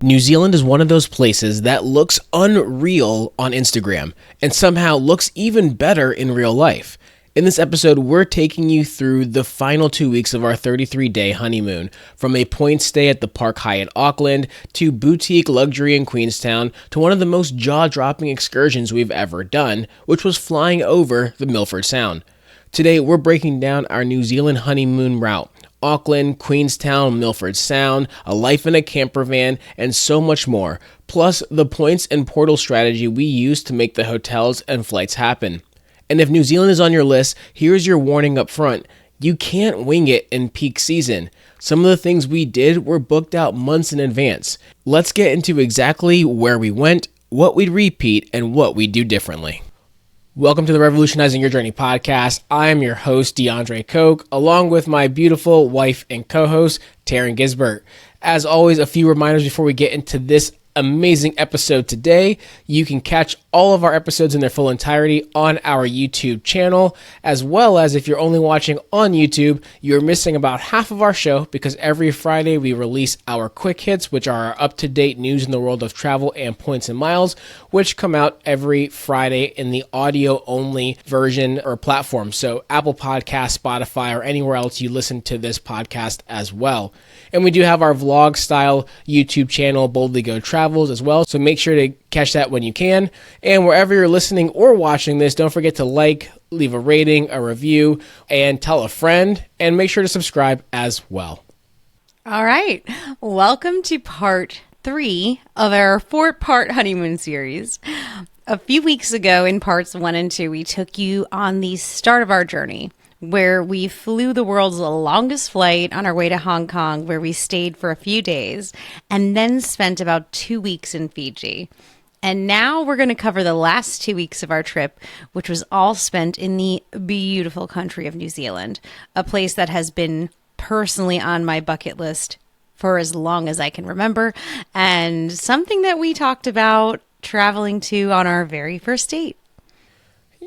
New Zealand is one of those places that looks unreal on Instagram and somehow looks even better in real life. In this episode, we're taking you through the final 2 weeks of our 33-day honeymoon, from a point stay at the Park Hyatt Auckland to boutique luxury in Queenstown to one of the most jaw-dropping excursions we've ever done, which was flying over the Milford Sound. Today, we're breaking down our New Zealand honeymoon route. Auckland, Queenstown, Milford Sound, a life in a campervan, and so much more, plus the points and portal strategy we use to make the hotels and flights happen. And if New Zealand is on your list, here's your warning up front. You can't wing it in peak season. Some of the things we did were booked out months in advance. Let's get into exactly where we went, what we'd repeat, and what we'd do differently. Welcome to the Revolutionizing Your Journey podcast. I am your host, DeAndre Koch, along with my beautiful wife and co-host, Taryn Gisbert. As always, a few reminders before we get into this amazing episode today. You can catch all of our episodes in their full entirety on our YouTube channel, as well as if you're only watching on YouTube, you're missing about half of our show because every Friday we release our quick hits, which are our up-to-date news in the world of travel and points and miles, which come out every Friday in the audio-only version or platform. So Apple Podcasts, Spotify, or anywhere else you listen to this podcast as well. And we do have our vlog-style YouTube channel, Boldly Go Travels, as well. So make sure to catch that when you can. And wherever you're listening or watching this, don't forget to like, leave a rating, a review, and tell a friend. And make sure to subscribe as well. All right. Welcome to part 3 of our 4-part honeymoon series. A few weeks ago in parts 1 and 2, we took you on the start of our journey, where we flew the world's longest flight on our way to Hong Kong, where we stayed for a few days and then spent about 2 weeks in Fiji. And now we're going to cover the last 2 weeks of our trip, which was all spent in the beautiful country of New Zealand, a place that has been personally on my bucket list for as long as I can remember, and something that we talked about traveling to on our very first date.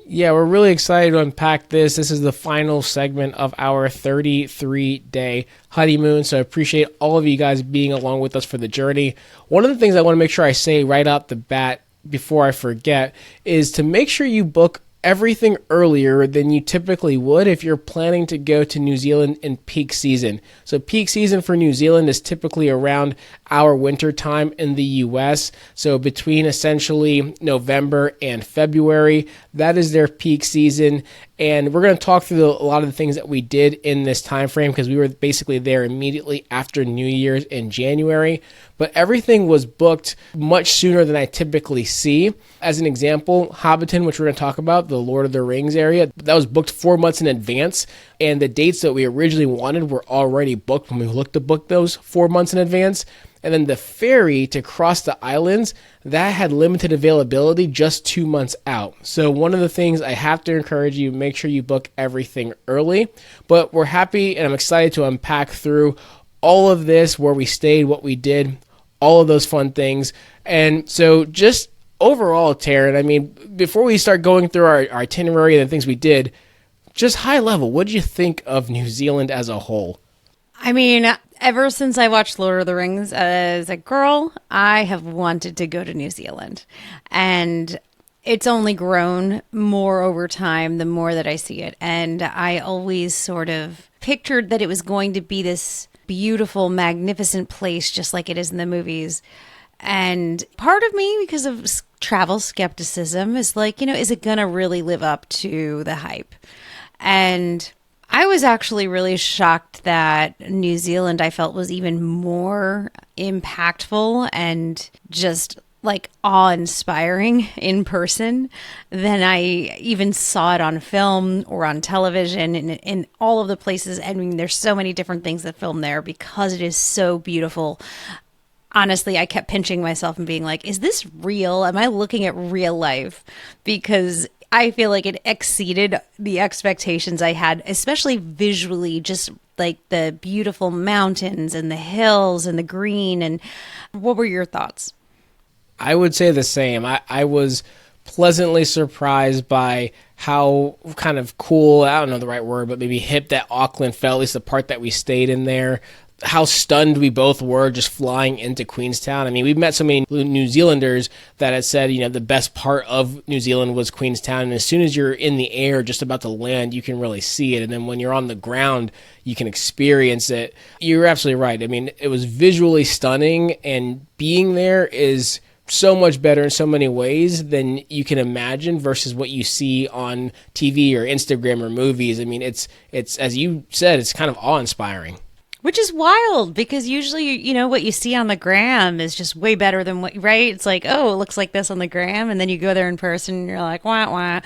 Yeah, we're really excited to unpack this. This is the final segment of our 33-day honeymoon, so I appreciate all of you guys being along with us for the journey. One of the things I want to make sure I say right out the bat before I forget is to make sure you book everything earlier than you typically would if you're planning to go to New Zealand in peak season. So peak season for New Zealand is typically around our winter time in the US. So between essentially November and February, that is their peak season. And we're going to talk through a lot of the things that we did in this time frame because we were basically there immediately after New Year's in January. But everything was booked much sooner than I typically see. As an example, Hobbiton, which we're going to talk about, the Lord of the Rings area, that was booked 4 months in advance. And the dates that we originally wanted were already booked when we looked to book those 4 months in advance. And then the ferry to cross the islands, that had limited availability just 2 months out. So one of the things I have to encourage you, make sure you book everything early. But we're happy and I'm excited to unpack through all of this, where we stayed, what we did, all of those fun things. And so just overall, Taryn, I mean, before we start going through our itinerary and the things we did, just high level, what did you think of New Zealand as a whole? I mean, ever since I watched Lord of the Rings as a girl, I have wanted to go to New Zealand. And it's only grown more over time the more that I see it. And I always sort of pictured that it was going to be this beautiful, magnificent place, just like it is in the movies. And part of me, because of travel skepticism, is like, is it going to really live up to the hype? And I was actually really shocked that New Zealand, I felt, was even more impactful and just like awe-inspiring in person than I even saw it on film or on television in all of the places. I mean, there's so many different things that film there because it is so beautiful. Honestly, I kept pinching myself and being like, is this real? Am I looking at real life? Because I feel like it exceeded the expectations I had, especially visually, just like the beautiful mountains and the hills and the green. And what were your thoughts? I would say the same. I was pleasantly surprised by how kind of cool, I don't know the right word, but maybe hip that Auckland felt, at least the part that we stayed in there. how stunned we both were just flying into Queenstown. I mean, we've met so many New Zealanders that had said, the best part of New Zealand was Queenstown. And as soon as you're in the air, just about to land, you can really see it. And then when you're on the ground, you can experience it. You're absolutely right. I mean, it was visually stunning, and being there is so much better in so many ways than you can imagine versus what you see on TV or Instagram or movies. I mean, it's as you said, it's kind of awe-inspiring. Which is wild, because usually, what you see on the gram is just way better than right? It's like, oh, it looks like this on the gram. And then you go there in person and you're like, wah, wah.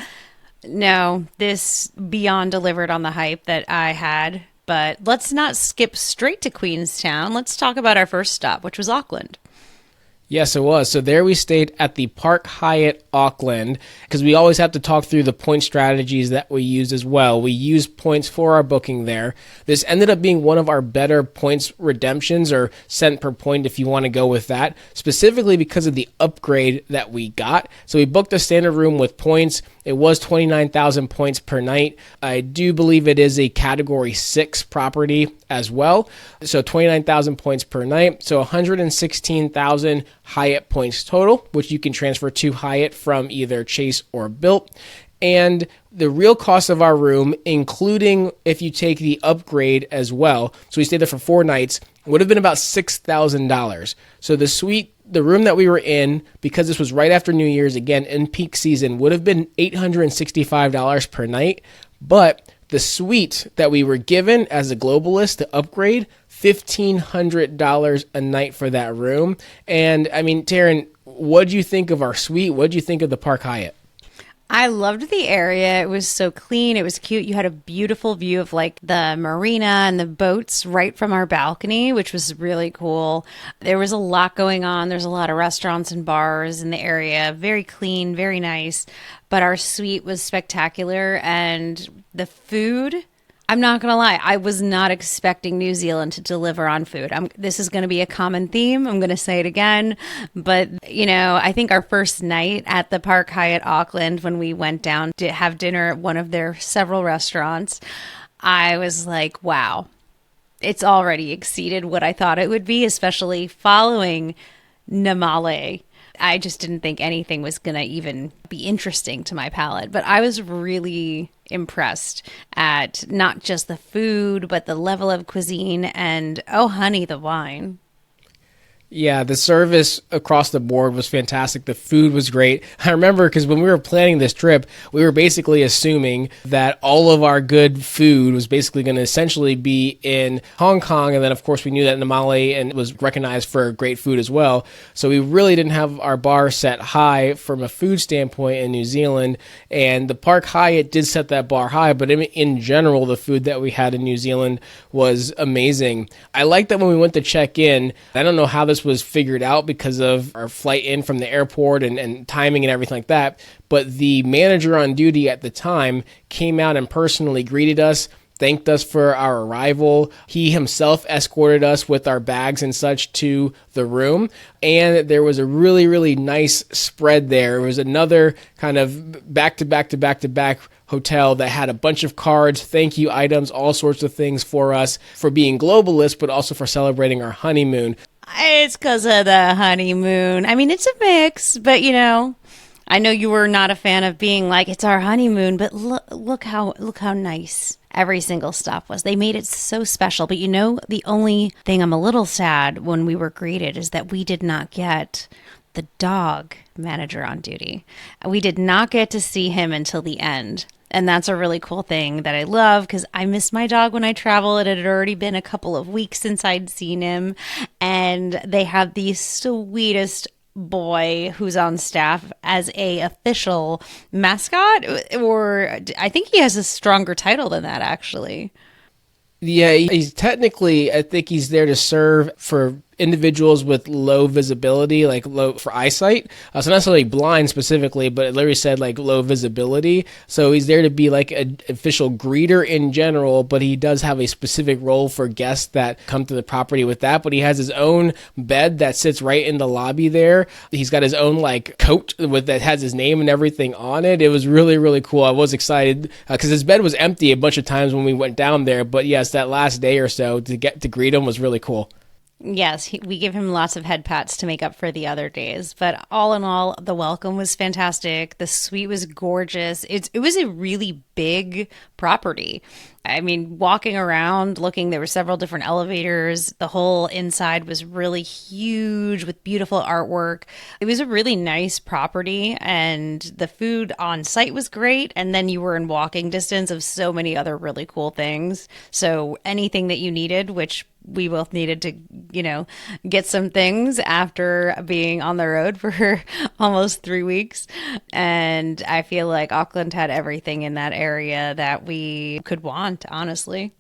No, this beyond delivered on the hype that I had. But let's not skip straight to Queenstown. Let's talk about our first stop, which was Auckland. Yes, it was. So there we stayed at the Park Hyatt Auckland, because we always have to talk through the point strategies that we use as well. We use points for our booking there. This ended up being one of our better points redemptions, or cent per point if you want to go with that, specifically because of the upgrade that we got. So we booked a standard room with points. It was 29,000 points per night. I do believe it is a category 6 property as well. So 29,000 points per night. So 116,000 Hyatt points total, which you can transfer to Hyatt from either Chase or Bilt. And the real cost of our room, including if you take the upgrade as well, so we stayed there for 4 nights, would have been about $6,000. So the suite, the room that we were in, because this was right after New Year's, again, in peak season, would have been $865 per night. But the suite that we were given as a globalist to upgrade, $1,500 a night for that room. And I mean, Taryn, what'd you think of our suite? What'd you think of the Park Hyatt? I loved the area. It was so clean. It was cute. You had a beautiful view of like the marina and the boats right from our balcony, which was really cool. There was a lot going on. There's a lot of restaurants and bars in the area. Very clean, very nice. But our suite was spectacular. And the food, I'm not going to lie, I was not expecting New Zealand to deliver on food. This is going to be a common theme. I'm going to say it again. But, I think our first night at the Park Hyatt Auckland, when we went down to have dinner at one of their several restaurants, I was like, wow, it's already exceeded what I thought it would be, especially following Namale. I just didn't think anything was going to even be interesting to my palate. But I was really impressed at not just the food, but the level of cuisine and, oh, honey, the wine. Yeah, the service across the board was fantastic. The food was great. I remember because when we were planning this trip, we were basically assuming that all of our good food was basically going to essentially be in Hong Kong. And then, of course, we knew that Namale and was recognized for great food as well. So we really didn't have our bar set high from a food standpoint in New Zealand. And the Park Hyatt did set that bar high. But in general, the food that we had in New Zealand was amazing. I like that when we went to check in, I don't know how this was figured out because of our flight in from the airport and timing and everything like that. But the manager on duty at the time came out and personally greeted us, thanked us for our arrival. He himself escorted us with our bags and such to the room. And there was a really, really nice spread there. It was another kind of back-to-back hotel that had a bunch of cards, thank you items, all sorts of things for us for being globalists, but also for celebrating our honeymoon. It's because of the honeymoon. I mean, it's a mix, but I know you were not a fan of being like, it's our honeymoon, but look how nice every single stop was. They made it so special. But the only thing I'm a little sad when we were greeted is that we did not get the dog manager on duty. We did not get to see him until the end. And that's a really cool thing that I love because I miss my dog when I travel. It had already been a couple of weeks since I'd seen him. And they have the sweetest boy who's on staff as a official mascot. Or I think he has a stronger title than that, actually. Yeah, he's technically, I think he's there to serve for individuals with low visibility, like low for eyesight. So not necessarily blind specifically, but it literally said like low visibility. So he's there to be like an official greeter in general, but he does have a specific role for guests that come to the property with that. But he has his own bed that sits right in the lobby there. He's got his own like coat that has his name and everything on it. It was really, really cool. I was excited because his bed was empty a bunch of times when we went down there. But yes, that last day or so to get to greet him was really cool. Yes, we give him lots of head pats to make up for the other days. But all in all, the welcome was fantastic. The suite was gorgeous. It was a really big property. I mean, walking around, looking, there were several different elevators. The whole inside was really huge with beautiful artwork. It was a really nice property, and the food on site was great. And then you were in walking distance of so many other really cool things. So anything that you needed, which we both needed to, get some things after being on the road for almost 3 weeks. And I feel like Auckland had everything in that area that we could want, honestly.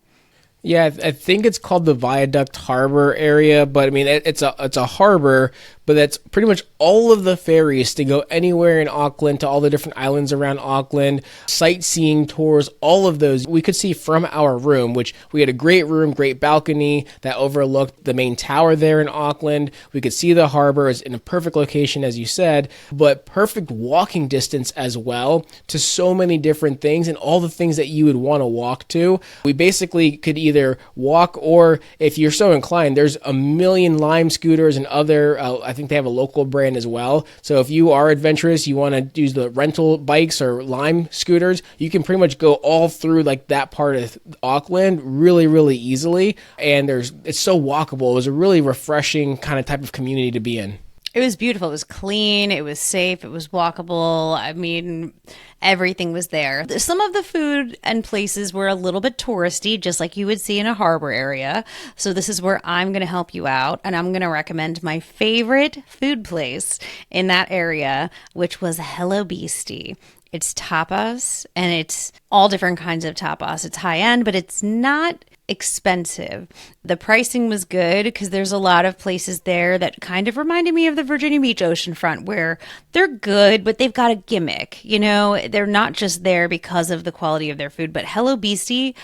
Yeah, I think it's called the Viaduct Harbor area, but I mean, it's a harbor, but that's pretty much all of the ferries to go anywhere in Auckland, to all the different islands around Auckland, sightseeing tours, all of those we could see from our room, which we had a great room, great balcony that overlooked the main tower there in Auckland. We could see the harbor. It's in a perfect location, as you said, but perfect walking distance as well to so many different things and all the things that you would want to walk to. We basically could either walk, or if you're so inclined, there's a million Lime scooters and other, I think they have a local brand as well. So if you are adventurous, you want to use the rental bikes or Lime scooters, you can pretty much go all through like that part of Auckland really, really easily. And it's so walkable. It was a really refreshing kind of type of community to be in. It was beautiful. It was clean. It was safe. It was walkable. I mean, everything was there. Some of the food and places were a little bit touristy, just like you would see in a harbor area. So this is where I'm going to help you out. And I'm going to recommend my favorite food place in that area, which was Hello Beastie. It's tapas, and it's all different kinds of tapas. It's high end, but it's not expensive. The pricing was good because there's a lot of places there that kind of reminded me of the Virginia Beach oceanfront, where they're good, but they've got a gimmick. They're not just there because of the quality of their food, but Hello Beastie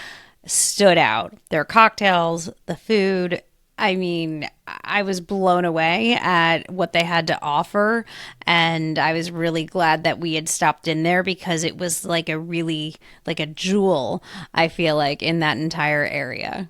stood out. Their cocktails, the food. I mean, I was blown away at what they had to offer, and I was really glad that we had stopped in there because it was like a jewel, I feel like, in that entire area.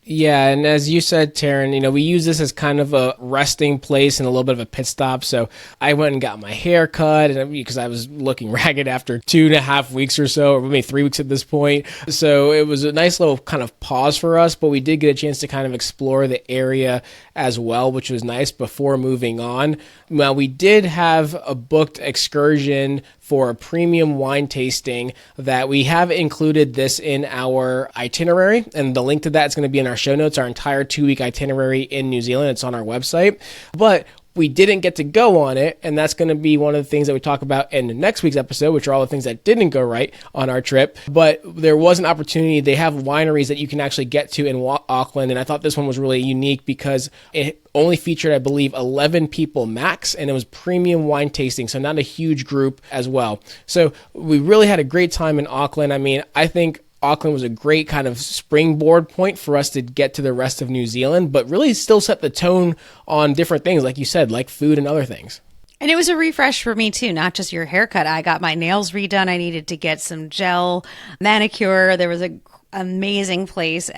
Yeah, and as you said, Taryn, we use this as kind of a resting place and a little bit of a pit stop. So I went and got my hair cut because I was looking ragged after 2.5 weeks or so, or maybe 3 weeks at this point. So it was a nice little kind of pause for us, but we did get a chance to kind of explore the area as well, which was nice before moving on. Now, we did have a booked excursion for a premium wine tasting that we have included this in our itinerary, and the link to that is going to be in our show notes, our entire 2-week itinerary in New Zealand. It's on our website, but we didn't get to go on it, and that's going to be one of the things that we talk about in next week's episode, which are all the things that didn't go right on our trip. But there was an opportunity. They have wineries that you can actually get to in Auckland, and I thought this one was really unique because it only featured, I believe, 11 people max, and it was premium wine tasting, so not a huge group as well. So we really had a great time in Auckland. I mean, I think Auckland was a great kind of springboard point for us to get to the rest of New Zealand, but really still set the tone on different things, like you said, like food and other things. And it was a refresh for me too, not just your haircut. I got my nails redone. I needed to get some gel manicure. There was a amazing place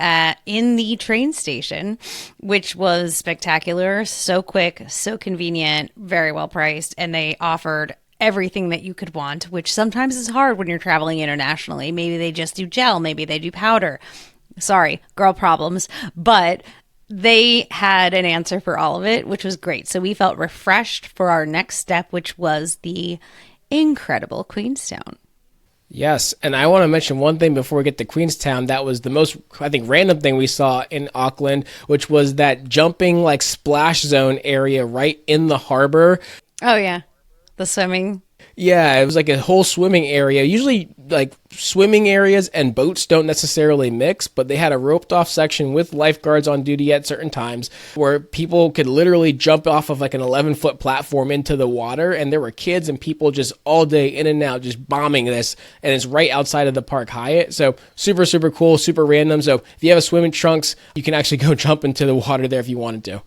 in the train station, which was spectacular, so quick, so convenient, very well priced, and they offered everything that you could want, which sometimes is hard when you're traveling internationally. Maybe they just do gel, maybe they do powder. Sorry, girl problems. But they had an answer for all of it, which was great. So we felt refreshed for our next step, which was the incredible Queenstown. Yes, and I want to mention one thing before we get to Queenstown. That was the most, I think, random thing we saw in Auckland, which was that jumping splash zone area right in the harbor. Oh, yeah. The swimming. Yeah, it was like a whole swimming area. Usually, like, swimming areas and boats don't necessarily mix, but they had a roped off section with lifeguards on duty at certain times where people could literally jump off of like an 11-foot platform into the water. And there were kids and people just all day in and out, just bombing this. And it's right outside of the Park Hyatt. So super, super cool, super random. So if you have a swimming trunks, you can actually go jump into the water there if you wanted to.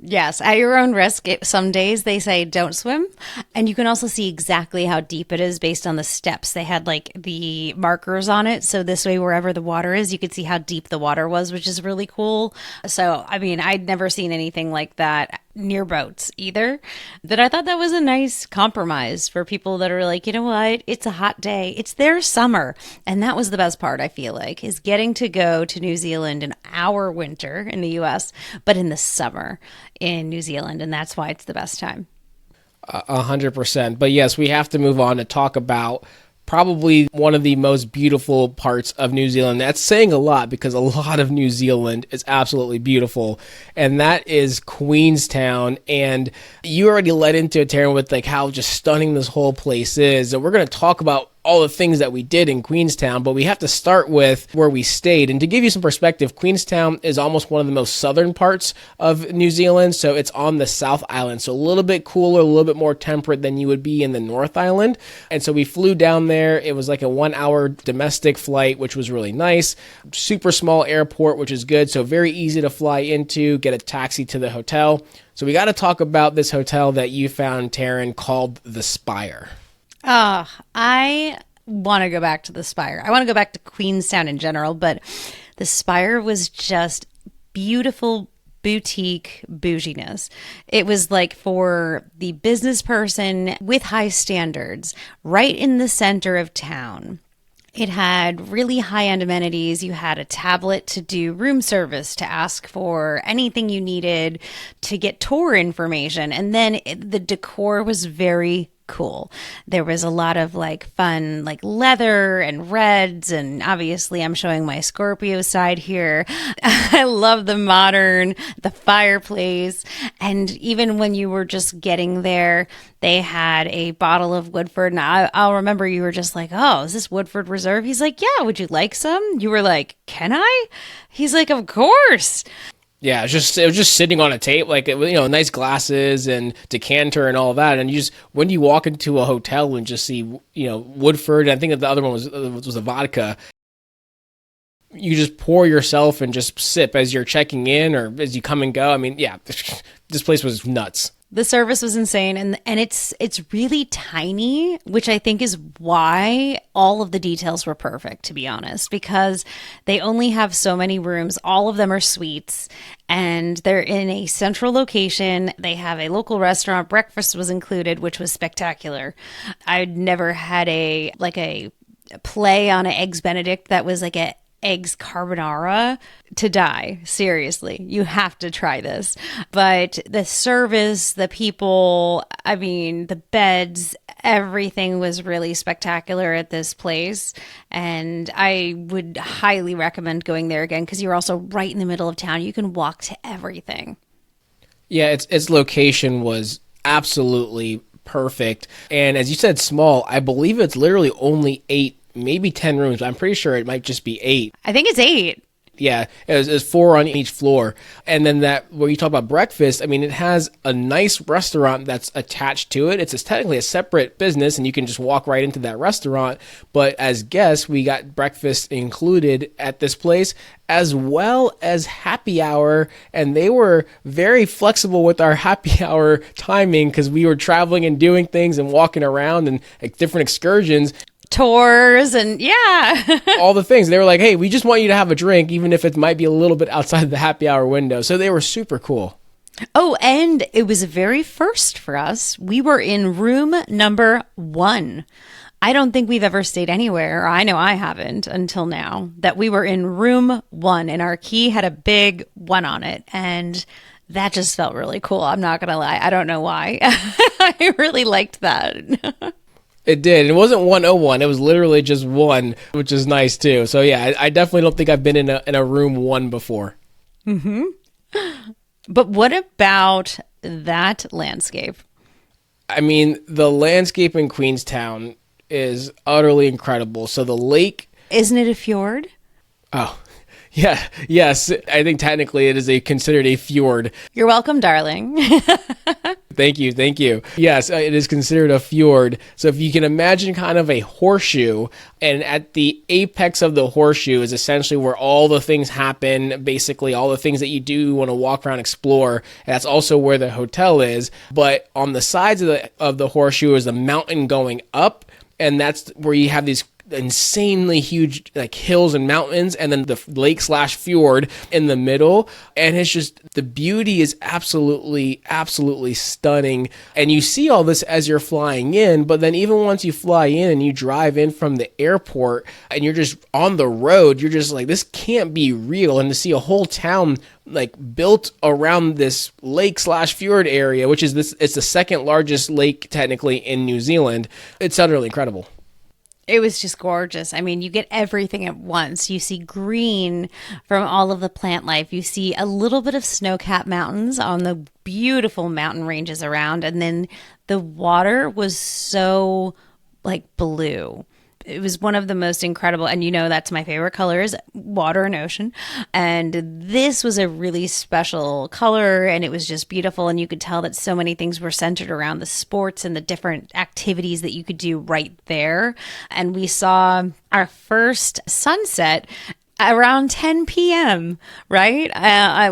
Yes, at your own risk. Some days they say don't swim. And you can also see exactly how deep it is based on the steps. They had like the markers on it. So this way, wherever the water is, you could see how deep the water was, which is really cool. So, I mean, I'd never seen anything like that near boats either. But I thought that was a nice compromise for people that are like, you know what? It's a hot day. It's their summer. And that was the best part, I feel like, is getting to go to New Zealand in our winter in the US, but in the summer in New Zealand. And that's why it's the best time. 100%. But yes, we have to move on to talk about probably one of the most beautiful parts of New Zealand. That's saying a lot because a lot of New Zealand is absolutely beautiful, and that is Queenstown. And you already led into it, Taryn, with like how just stunning this whole place is. And we're going to talk about all the things that we did in Queenstown, but we have to start with where we stayed. And to give you some perspective, Queenstown is almost one of the most southern parts of New Zealand, so it's on the South Island, so a little bit cooler, a little bit more temperate than you would be in the North Island. And so we flew down there. It was like a 1-hour domestic flight, which was really nice. Super small airport, which is good, so very easy to fly into, get a taxi to the hotel. So we got to talk about this hotel that you found, Taryn, called the Spire. I want to go back to the Spire. I want to go back to Queenstown in general, but the Spire was just beautiful boutique bouginess. It was like for the business person with high standards, right in the center of town. It had really high-end amenities. You had a tablet to do room service, to ask for anything you needed, to get tour information. And then the decor was very cool. There was a lot of like fun, like leather and reds. And obviously I'm showing my Scorpio side here. I love the fireplace. And even when you were just getting there, they had a bottle of Woodford. And I'll remember you were just like, oh, is this Woodford Reserve? He's like, yeah, would you like some? You were like, can I? He's like, of course. Yeah, it was just sitting on a table, like, nice glasses and decanter and all that. And you just, when you walk into a hotel and just see, Woodford, and I think that the other one was a vodka, you just pour yourself and just sip as you're checking in or as you come and go. I mean, yeah, this place was nuts. The service was insane, and it's really tiny, which I think is why all of the details were perfect, to be honest, because they only have so many rooms. All of them are suites, and they're in a central location. They have a local restaurant. Breakfast was included, which was spectacular. I'd never had a play on an Eggs Benedict that was like a eggs carbonara to die. Seriously, you have to try this. But the service, the people, I mean, the beds, everything was really spectacular at this place. And I would highly recommend going there again because you're also right in the middle of town. You can walk to everything. Yeah, its location was absolutely perfect. And as you said, small. I believe it's literally only 8, maybe 10 rooms. I'm pretty sure it might just be 8. I think it's 8. Yeah, it was 4 on each floor. And then where you talk about breakfast, I mean, it has a nice restaurant that's attached to it. It's technically a separate business, and you can just walk right into that restaurant. But as guests, we got breakfast included at this place, as well as happy hour. And they were very flexible with our happy hour timing because we were traveling and doing things and walking around and like different excursions. Tours and all the things. They were like, hey, we just want you to have a drink, even if it might be a little bit outside the happy hour window. So they were super cool. Oh, and it was a very first for us. We were in room number 1. I don't think we've ever stayed anywhere, or I know I haven't until now, that we were in room 1 and our key had a big 1 on it. And that just felt really cool. I'm not going to lie. I don't know why. I really liked that. It did. It wasn't 101. It was literally just 1, which is nice too. So yeah, I definitely don't think I've been in a room 1 before. Mm-hmm. But what about that landscape? I mean, the landscape in Queenstown is utterly incredible. So the lake... Isn't it a fjord? Oh, yeah. Yes. I think technically it is considered a fjord. You're welcome, darling. Thank you. Thank you. Yes, it is considered a fjord. So if you can imagine kind of a horseshoe, and at the apex of the horseshoe is essentially where all the things happen, basically all the things that you do want to walk around, explore. And that's also where the hotel is. But on the sides of the horseshoe is the mountain going up, and that's where you have these insanely huge like hills and mountains, and then the lake / fjord in the middle. And it's just, the beauty is absolutely stunning. And you see all this as you're flying in, but then even once you fly in and you drive in from the airport and you're just on the road, you're just like, this can't be real. And to see a whole town like built around this lake / fjord area, which is it's the second largest lake technically in New Zealand, it's utterly incredible. It was just gorgeous. I mean, you get everything at once. You see green from all of the plant life. You see a little bit of snow-capped mountains on the beautiful mountain ranges around. And then the water was so like blue. It was one of the most incredible, and that's my favorite colors, water and ocean. And this was a really special color, and it was just beautiful. And you could tell that so many things were centered around the sports and the different activities that you could do right there. And we saw our first sunset around 10 p.m., right?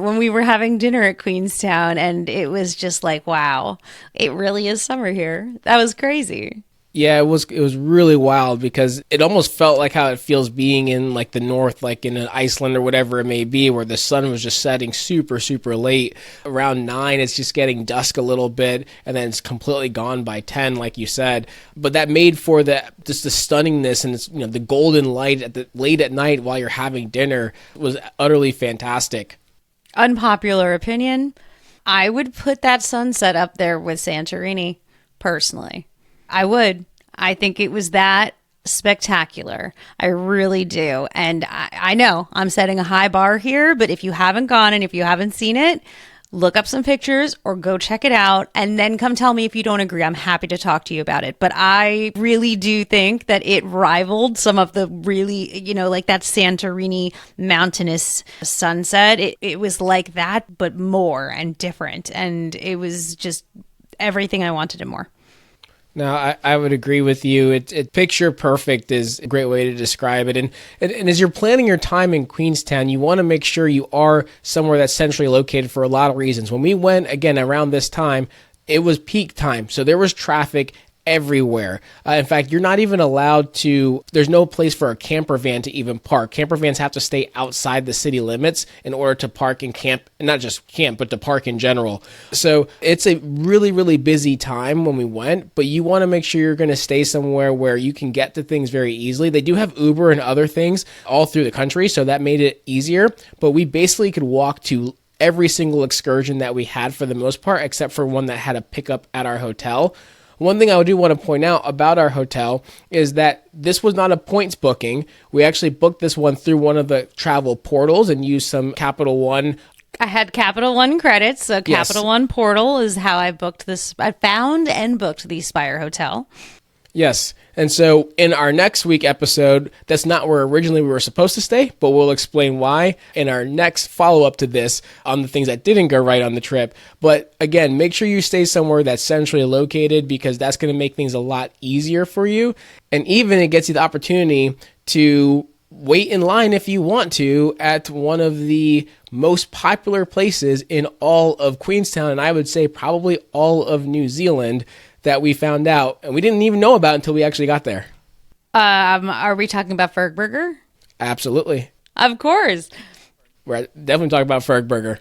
When we were having dinner at Queenstown, and it was just like, wow, it really is summer here. That was crazy. Yeah, it was really wild, because it almost felt like how it feels being in like the north, like in Iceland or whatever it may be, where the sun was just setting super late. Around 9, it's just getting dusk a little bit, and then it's completely gone by 10, like you said. But that made for just the stunningness, and it's, the golden light late at night while you're having dinner was utterly fantastic. Unpopular opinion, I would put that sunset up there with Santorini, personally. I would. I think it was that spectacular. I really do. And I know I'm setting a high bar here, but if you haven't gone and if you haven't seen it, look up some pictures or go check it out and then come tell me if you don't agree. I'm happy to talk to you about it. But I really do think that it rivaled some of the really, like that Santorini mountainous sunset. It was like that, but more and different. And it was just everything I wanted and more. No, I would agree with you. It picture perfect is a great way to describe it. And as you're planning your time in Queenstown, you want to make sure you are somewhere that's centrally located for a lot of reasons. When we went, again, around this time, it was peak time. So there was traffic everywhere. In fact, you're not even allowed to, there's no place for a camper van to even park. Camper vans have to stay outside the city limits in order to park and camp, not just camp, but to park in general. So it's a really busy time when we went, but you want to make sure you're going to stay somewhere where you can get to things very easily. They do have Uber and other things all through the country, so that made it easier, but we basically could walk to every single excursion that we had for the most part, except for one that had a pickup at our hotel. One thing I do want to point out about our hotel is that this was not a points booking. We actually booked this one through one of the travel portals and used some Capital One. I had Capital One credits, so Capital One portal is how I booked this. I found and booked the Spire Hotel. Yes. And so in our next week episode, that's not where originally we were supposed to stay, but we'll explain why in our next follow-up to this on the things that didn't go right on the trip. But again, make sure you stay somewhere that's centrally located, because that's going to make things a lot easier for you. And even it gets you the opportunity to wait in line if you want to at one of the most popular places in all of Queenstown, and I would say probably all of New Zealand, that we found out, and we didn't even know about until we actually got there. Are we talking about Fergburger? Absolutely. Of course. We're definitely talking about Fergburger.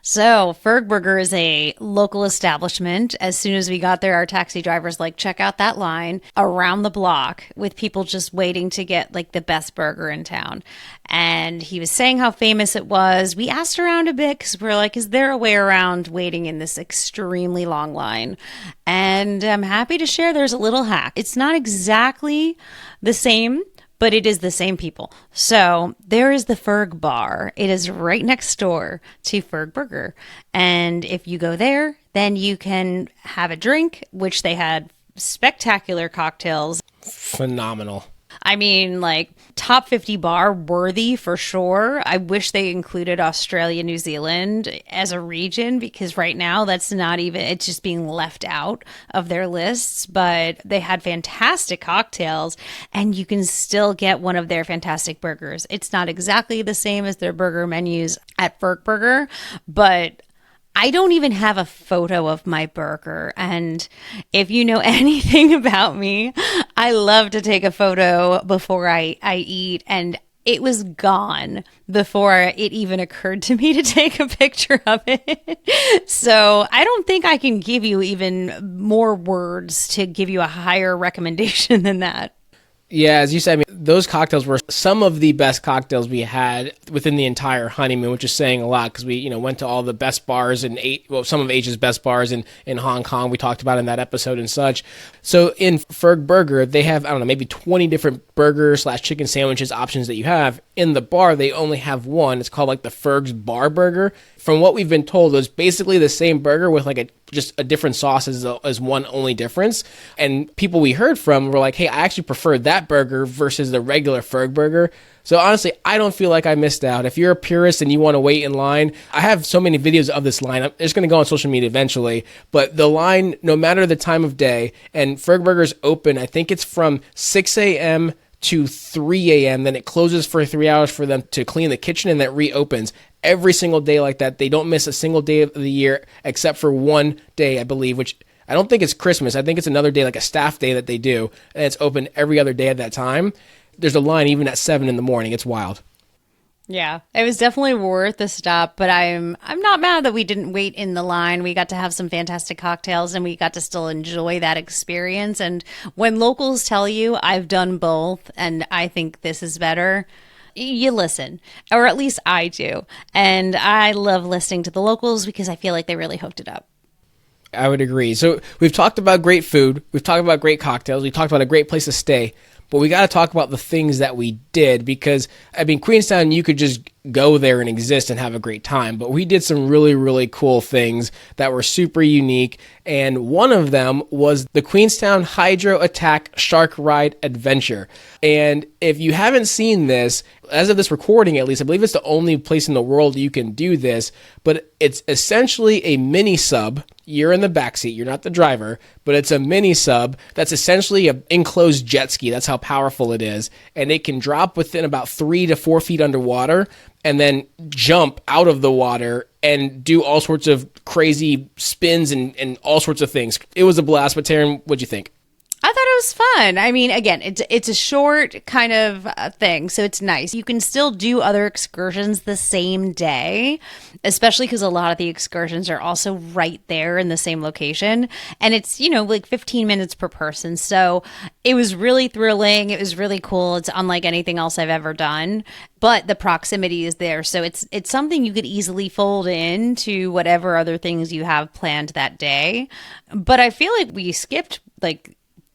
So Fergburger is a local establishment. As soon as we got there, our taxi driver's like, check out that line around the block with people just waiting to get like the best burger in town. And he was saying how famous it was. We asked around a bit because we're like, is there a way around waiting in this extremely long line? And I'm happy to share there's a little hack. It's not exactly the same, but it is the same people. So there is the Ferg Bar. It is right next door to Fergburger. And if you go there, Then you can have a drink, which they had spectacular cocktails. Phenomenal. I mean, like top 50 bar worthy for sure. I wish they included Australia, New Zealand as a region, because right now that's not even, it's just being left out of their lists. But they had fantastic cocktails, and you can still get one of their fantastic burgers. It's not exactly the same as their burger menus at Ferg Burger, but I don't even have a photo of my burger. And if you know anything about me, I love to take a photo before I eat. And it was gone before it even occurred to me to take a picture of it. So I don't think I can give you even more words to give you a higher recommendation than that. Yeah, as you said, I mean, those cocktails were some of the best cocktails we had within the entire honeymoon, which is saying a lot, because we, went to all the best bars and some of Asia's best bars in Hong Kong. We talked about in that episode and such. So in Ferg Burger, they have, I don't know, maybe 20 different burger/chicken sandwiches options that you have. In the bar, they only have one. It's called like the Ferg's Bar Burger. From what we've been told, it was basically the same burger with like just a different sauce as one only difference. And people we heard from were like, hey, I actually prefer that burger versus the regular Ferg Burger. So honestly, I don't feel like I missed out. If you're a purist and you want to wait in line, I have so many videos of this line. It's going to go on social media eventually. But the line, no matter the time of day, and Ferg Burger's open, I think it's from 6 a.m. to 3 a.m. Then it closes for 3 hours for them to clean the kitchen, and that reopens every single day like that. They don't miss a single day of the year except for one day, I believe, which I don't think it's Christmas. I think it's another day, like a staff day that they do, and it's open every other day at that time. There's a line even at 7 in the morning. It's wild. Yeah, it was definitely worth the stop, but I'm not mad that we didn't wait in the line. We got to have some fantastic cocktails, and we got to still enjoy that experience. And when locals tell you I've done both and I think this is better, you listen, or at least I do. And I love listening to the locals because I feel like they really hooked it up. I would agree. So we've talked about great food. We've talked about great cocktails. We talked about a great place to stay. But we got to talk about the things that we did, because, I mean, Queenstown, you could just go there and exist and have a great time. But we did some really, really cool things that were super unique. And one of them was the Queenstown Hydro Attack Shark Ride Adventure. And if you haven't seen this, as of this recording at least, I believe it's the only place in the world you can do this. But it's essentially a mini sub. You're in the backseat. You're not the driver, but it's a mini sub that's essentially an enclosed jet ski. That's how powerful it is. And it can drop within about 3 to 4 feet underwater and then jump out of the water and do all sorts of crazy spins and all sorts of things. It was a blast. But Taryn, what'd you think? I thought it was fun. I mean, again, it's a short kind of thing, so it's nice. You can still do other excursions the same day, especially because a lot of the excursions are also right there in the same location. And it's, like 15 minutes per person. So it was really thrilling. It was really cool. It's unlike anything else I've ever done. But the proximity is there. So it's something you could easily fold into whatever other things you have planned that day. But I feel like we skipped the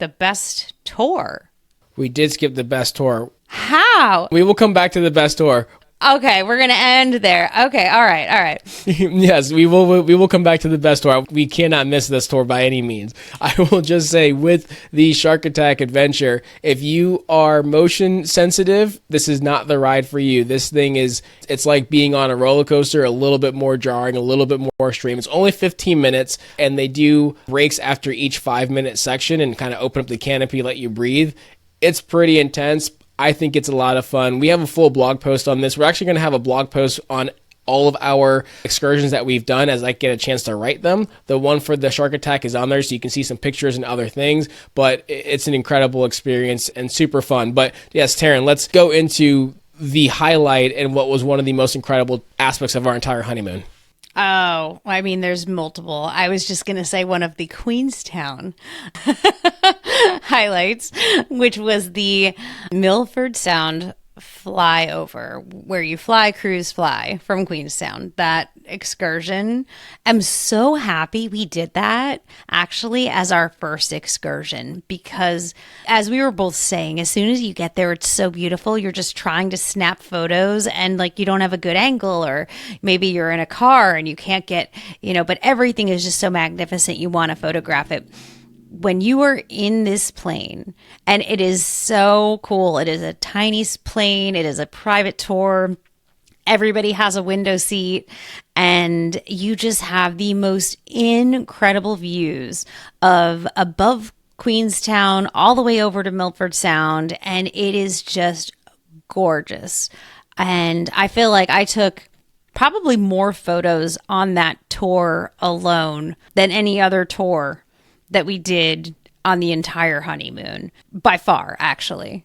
best tour. We did skip the best tour. How? We will come back to the best tour. Okay, we're going to end there. Okay, all right. Yes, we will come back to the best tour. We cannot miss this tour by any means. I will just say, with the Shark Attack Adventure, if you are motion sensitive, this is not the ride for you. This thing it's like being on a roller coaster, a little bit more jarring, a little bit more extreme. It's only 15 minutes, and they do breaks after each 5-minute section and kind of open up the canopy, let you breathe. It's pretty intense. I think it's a lot of fun. We have a full blog post on this. We're actually going to have a blog post on all of our excursions that we've done as I get a chance to write them. The one for the Shark Attack is on there, so you can see some pictures and other things. But it's an incredible experience and super fun. But yes, Taryn, let's go into the highlight and what was one of the most incredible aspects of our entire honeymoon. Oh, I mean, there's multiple. I was just going to say one of the Queenstown highlights, which was the Milford Sound flyover where you fly, cruise, fly from Queenstown, that excursion. I'm so happy we did that actually as our first excursion, because as we were both saying, as soon as you get there, it's so beautiful. You're just trying to snap photos and like you don't have a good angle, or maybe you're in a car and you can't get, but everything is just so magnificent. You want to photograph it. When you are in this plane, and it is so cool, it is a tiny plane, it is a private tour, everybody has a window seat, and you just have the most incredible views of above Queenstown all the way over to Milford Sound, and it is just gorgeous. And I feel like I took probably more photos on that tour alone than any other tour that we did on the entire honeymoon, by far, actually.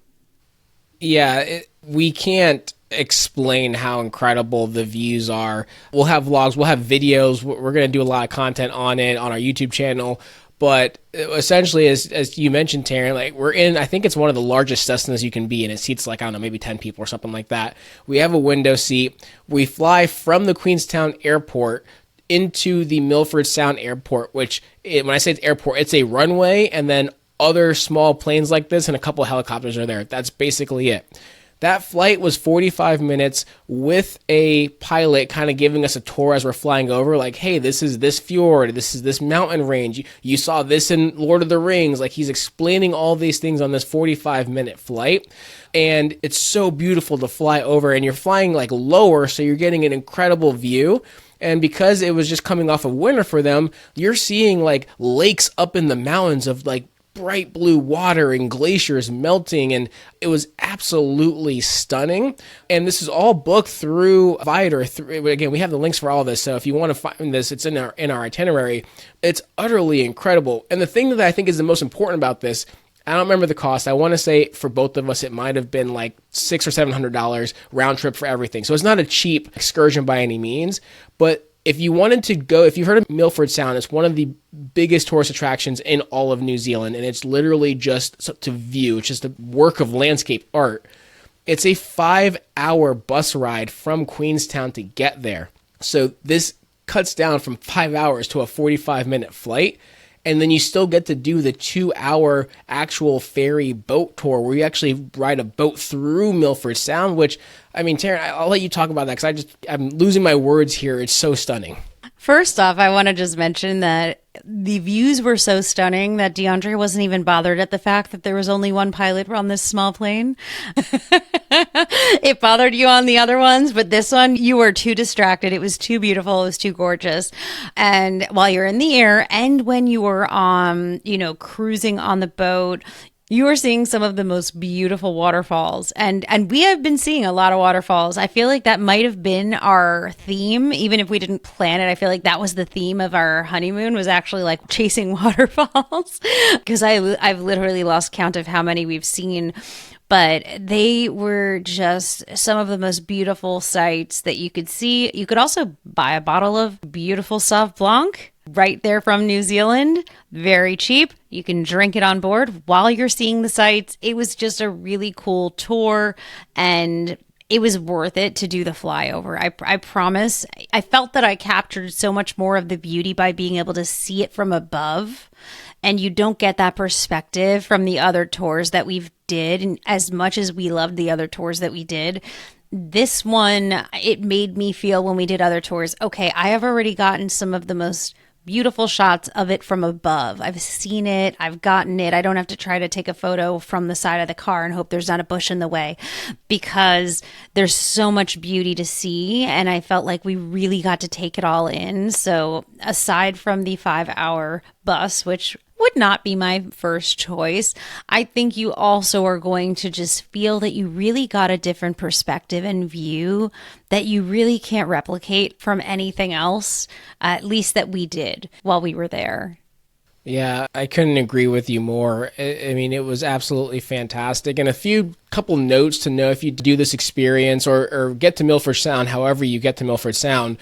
Yeah, we can't explain how incredible the views are. We'll have vlogs, we'll have videos. We're going to do a lot of content on it on our YouTube channel. But essentially, as you mentioned, Taryn, like we're in, I think it's one of the largest Cessnas you can be in. It seats like, I don't know, maybe 10 people or something like that. We have a window seat. We fly from the Queenstown airport into the Milford Sound airport, which when I say it's airport, it's a runway and then other small planes like this and a couple of helicopters are there. That's basically it. That flight was 45 minutes with a pilot kind of giving us a tour as we're flying over, like, hey, this is this fjord, this is this mountain range. You saw this in Lord of the Rings. Like, he's explaining all these things on this 45-minute flight. And it's so beautiful to fly over, and you're flying like lower, so you're getting an incredible view. And because it was just coming off of winter for them, you're seeing like lakes up in the mountains of like bright blue water and glaciers melting, and it was absolutely stunning. And this is all booked through Viator. Again, we have the links for all of this, so if you want to find this, it's in our itinerary. It's utterly incredible. And the thing that I think is the most important about this, I don't remember the cost. I want to say for both of us, it might have been like $600 or $700 round trip for everything. So it's not a cheap excursion by any means, but if you wanted to go, if you've heard of Milford Sound, it's one of the biggest tourist attractions in all of New Zealand, and it's literally just to view. It's just a work of landscape art. It's a 5-hour bus ride from Queenstown to get there. So this cuts down from 5 hours to a 45-minute flight. And then you still get to do the 2-hour actual ferry boat tour where you actually ride a boat through Milford Sound, which, I mean, Taryn, I'll let you talk about that because I'm losing my words here. It's so stunning. First off, I want to just mention that the views were so stunning that DeAndre wasn't even bothered at the fact that there was only one pilot on this small plane. It bothered you on the other ones, but this one, you were too distracted. It was too beautiful. It was too gorgeous. And while you're in the air and when you were cruising on the boat, you are seeing some of the most beautiful waterfalls. And we have been seeing a lot of waterfalls. I feel like that might have been our theme, even if we didn't plan it. I feel like that was the theme of our honeymoon, was actually like chasing waterfalls. Because I've literally lost count of how many we've seen. But they were just some of the most beautiful sights that you could see. You could also buy a bottle of beautiful Sauv Blanc right there from New Zealand. Very cheap. You can drink it on board while you're seeing the sights. It was just a really cool tour, and it was worth it to do the flyover. I promise. I felt that I captured so much more of the beauty by being able to see it from above. And you don't get that perspective from the other tours that we've did. And as much as we loved the other tours that we did, this one, it made me feel when we did other tours, okay, I have already gotten some of the most beautiful shots of it from above. I've seen it. I've gotten it. I don't have to try to take a photo from the side of the car and hope there's not a bush in the way, because there's so much beauty to see. And I felt like we really got to take it all in. So aside from the 5-hour bus, which would not be my first choice, I think you also are going to just feel that you really got a different perspective and view that you really can't replicate from anything else, at least that we did while we were there. Yeah, I couldn't agree with you more. I mean, it was absolutely fantastic. And a couple notes to know if you do this experience or get to Milford Sound, however you get to Milford Sound,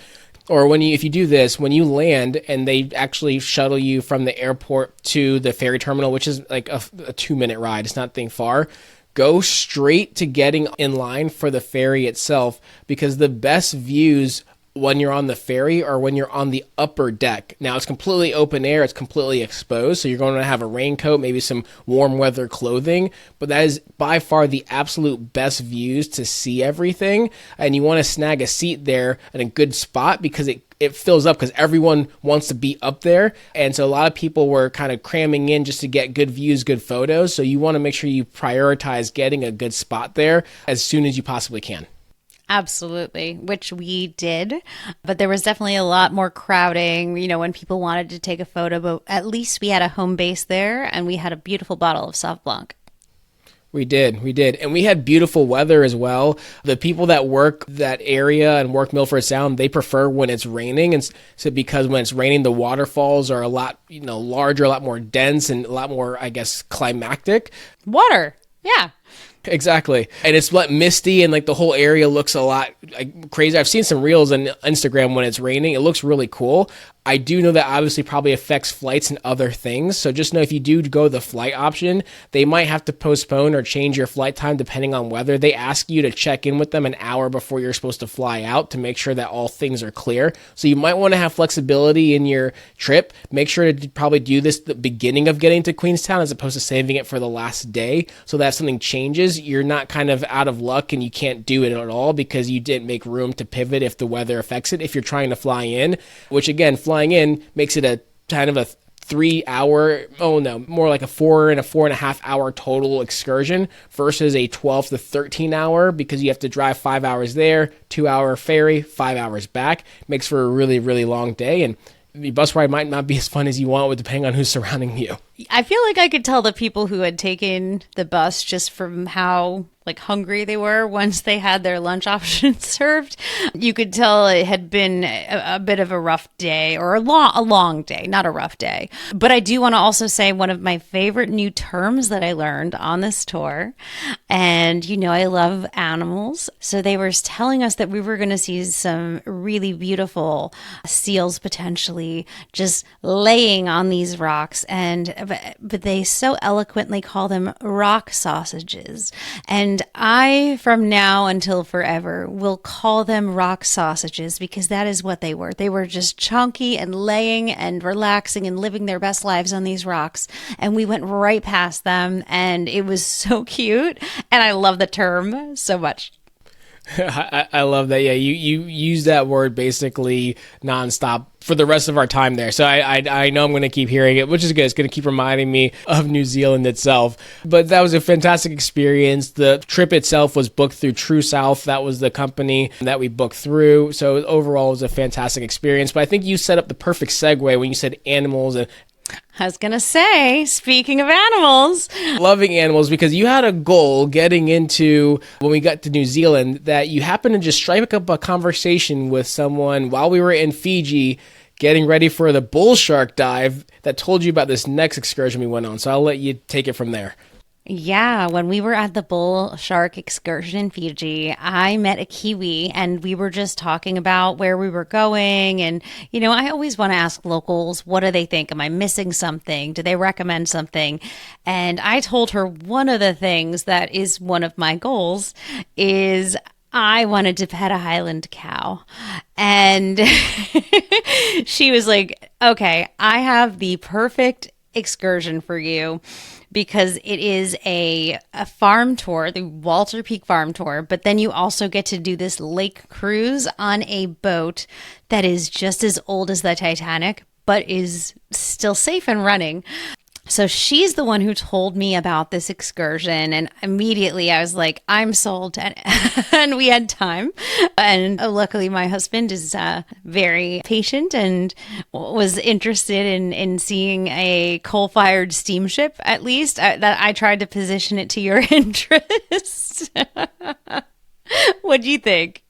or if you do this, when you land and they actually shuttle you from the airport to the ferry terminal, which is like a 2-minute ride, it's not that far. go straight to getting in line for the ferry itself, because the best views when you're on the ferry or when you're on the upper deck. Now, it's completely open air, it's completely exposed, so you're going to have a raincoat, maybe some warm weather clothing, but that is by far the absolute best views to see everything, and you want to snag a seat there in a good spot because it fills up because everyone wants to be up there. And so a lot of people were kind of cramming in just to get good views, good photos. So you want to make sure you prioritize getting a good spot there as soon as you possibly can. Absolutely, which we did, but there was definitely a lot more crowding, when people wanted to take a photo, but at least we had a home base there and we had a beautiful bottle of Sauv Blanc. We did. And we had beautiful weather as well. The people that work that area and work Milford Sound, they prefer when it's raining. And so because when it's raining, the waterfalls are a lot, larger, a lot more dense and a lot more, I guess, climactic. Water. Yeah. Exactly. And it's misty and the whole area looks a lot crazy. I've seen some reels on Instagram when it's raining. It looks really cool. I do know that obviously probably affects flights and other things. So just know if you do go the flight option, they might have to postpone or change your flight time depending on weather. They ask you to check in with them an hour before you're supposed to fly out to make sure that all things are clear. So you might want to have flexibility in your trip. Make sure to probably do this at the beginning of getting to Queenstown as opposed to saving it for the last day, so that if something changes, you're not kind of out of luck and you can't do it at all because you didn't make room to pivot if the weather affects it. If you're trying to fly in, which again, flying in makes it a kind of a 3 hour, more like a 4.5 hour total excursion versus a 12 to 13 hour, because you have to drive 5 hours there, 2 hour ferry, 5 hours back. Makes for a really, really long day. And the bus ride might not be as fun as you want, depending on who's surrounding you. I feel like I could tell the people who had taken the bus just from how hungry they were once they had their lunch options served. You could tell it had been a bit of a rough day, or a long day, not a rough day. But I do want to also say one of my favorite new terms that I learned on this tour, and I love animals. So they were telling us that we were going to see some really beautiful seals potentially just laying on these rocks, but they so eloquently call them rock sausages. And I, from now until forever, will call them rock sausages because that is what they were. They were just chunky and laying and relaxing and living their best lives on these rocks. And we went right past them, and it was so cute. And I love the term so much. I love that. Yeah, you use that word basically nonstop for the rest of our time there. So I know I'm going to keep hearing it, which is good. It's going to keep reminding me of New Zealand itself. But that was a fantastic experience. The trip itself was booked through True South. That was the company that we booked through. So overall, it was a fantastic experience. But I think you set up the perfect segue when you said animals and I was going to say, speaking of animals. Loving animals, because you had a goal getting into, when we got to New Zealand, that you happened to just strike up a conversation with someone while we were in Fiji getting ready for the bull shark dive that told you about this next excursion we went on. So I'll let you take it from there. Yeah, when we were at the bull shark excursion in Fiji, I met a Kiwi and we were just talking about where we were going. And, I always want to ask locals, what do they think? Am I missing something? Do they recommend something? And I told her one of the things that is one of my goals is I wanted to pet a Highland cow. And she was like, okay, I have the perfect excursion for you, because it is a farm tour, the Walter Peak Farm Tour, but then you also get to do this lake cruise on a boat that is just as old as the Titanic, but is still safe and running. So she's the one who told me about this excursion, and immediately I was like, I'm sold. And we had time. And luckily my husband is very patient and was interested in seeing a coal-fired steamship, at least. That I tried to position it to your interest. What do you think?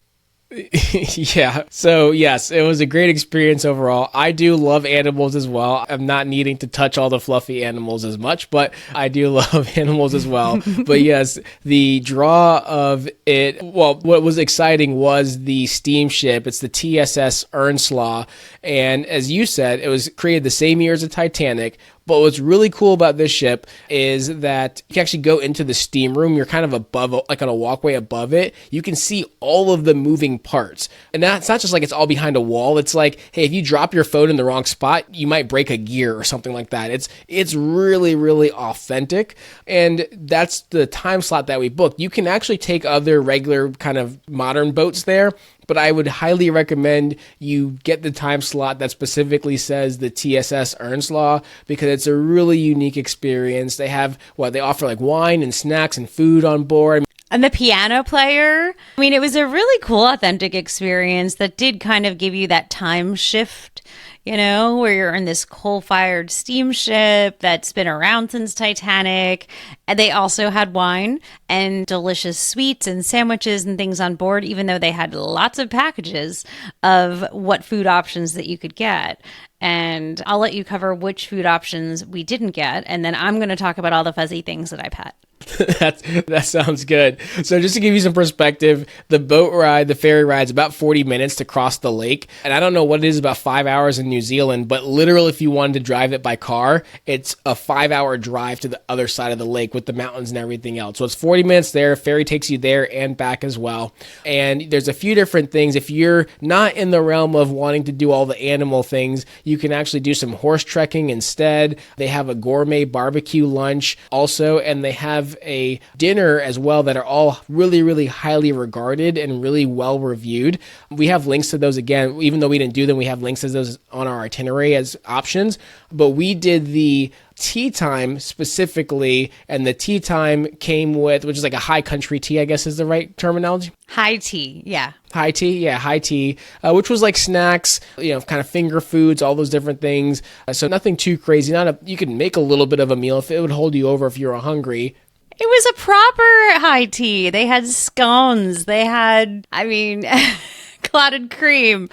Yeah. So yes, it was a great experience overall. I do love animals as well. I'm not needing to touch all the fluffy animals as much, but I do love animals as well. But yes, the draw of it, well, what was exciting was the steamship. It's the TSS Earnslaw. And as you said, it was created the same year as the Titanic, But what's really cool about this ship is that you can actually go into the steam room. You're kind of above, like on a walkway above it. You can see all of the moving parts. And that's not just like it's all behind a wall. It's like, hey, if you drop your phone in the wrong spot, you might break a gear or something like that. It's really, really authentic. And that's the time slot that we booked. You can actually take other regular kind of modern boats there, but I would highly recommend you get the time slot that specifically says the TSS Earnslaw, because it's a really unique experience. They offer like wine and snacks and food on board. And the piano player. I mean, it was a really cool, authentic experience that did kind of give you that time shift, where you're in this coal-fired steamship that's been around since Titanic. And they also had wine and delicious sweets and sandwiches and things on board, even though they had lots of packages of what food options that you could get. And I'll let you cover which food options we didn't get. And then I'm going to talk about all the fuzzy things that I pet. That sounds good. So just to give you some perspective, the ferry ride is about 40 minutes to cross the lake. And I don't know what it is about 5 hours in New Zealand, but literally if you wanted to drive it by car, it's a 5-hour drive to the other side of the lake with the mountains and everything else. So it's 40 minutes there. Ferry takes you there and back as well. And there's a few different things. If you're not in the realm of wanting to do all the animal things, you can actually do some horse trekking instead. They have a gourmet barbecue lunch also, and they have a dinner as well that are all really, really highly regarded and really well reviewed. We have links to those again, even though we didn't do them, we have links to those on our itinerary as options. But we did the tea time specifically, and the tea time came with, which is like a high country tea, I guess is the right terminology. High tea, yeah. High tea, which was like snacks, kind of finger foods, all those different things. So nothing too crazy. You could make a little bit of a meal if it would hold you over if you were hungry. It was a proper high tea. They had scones. They had, clotted cream.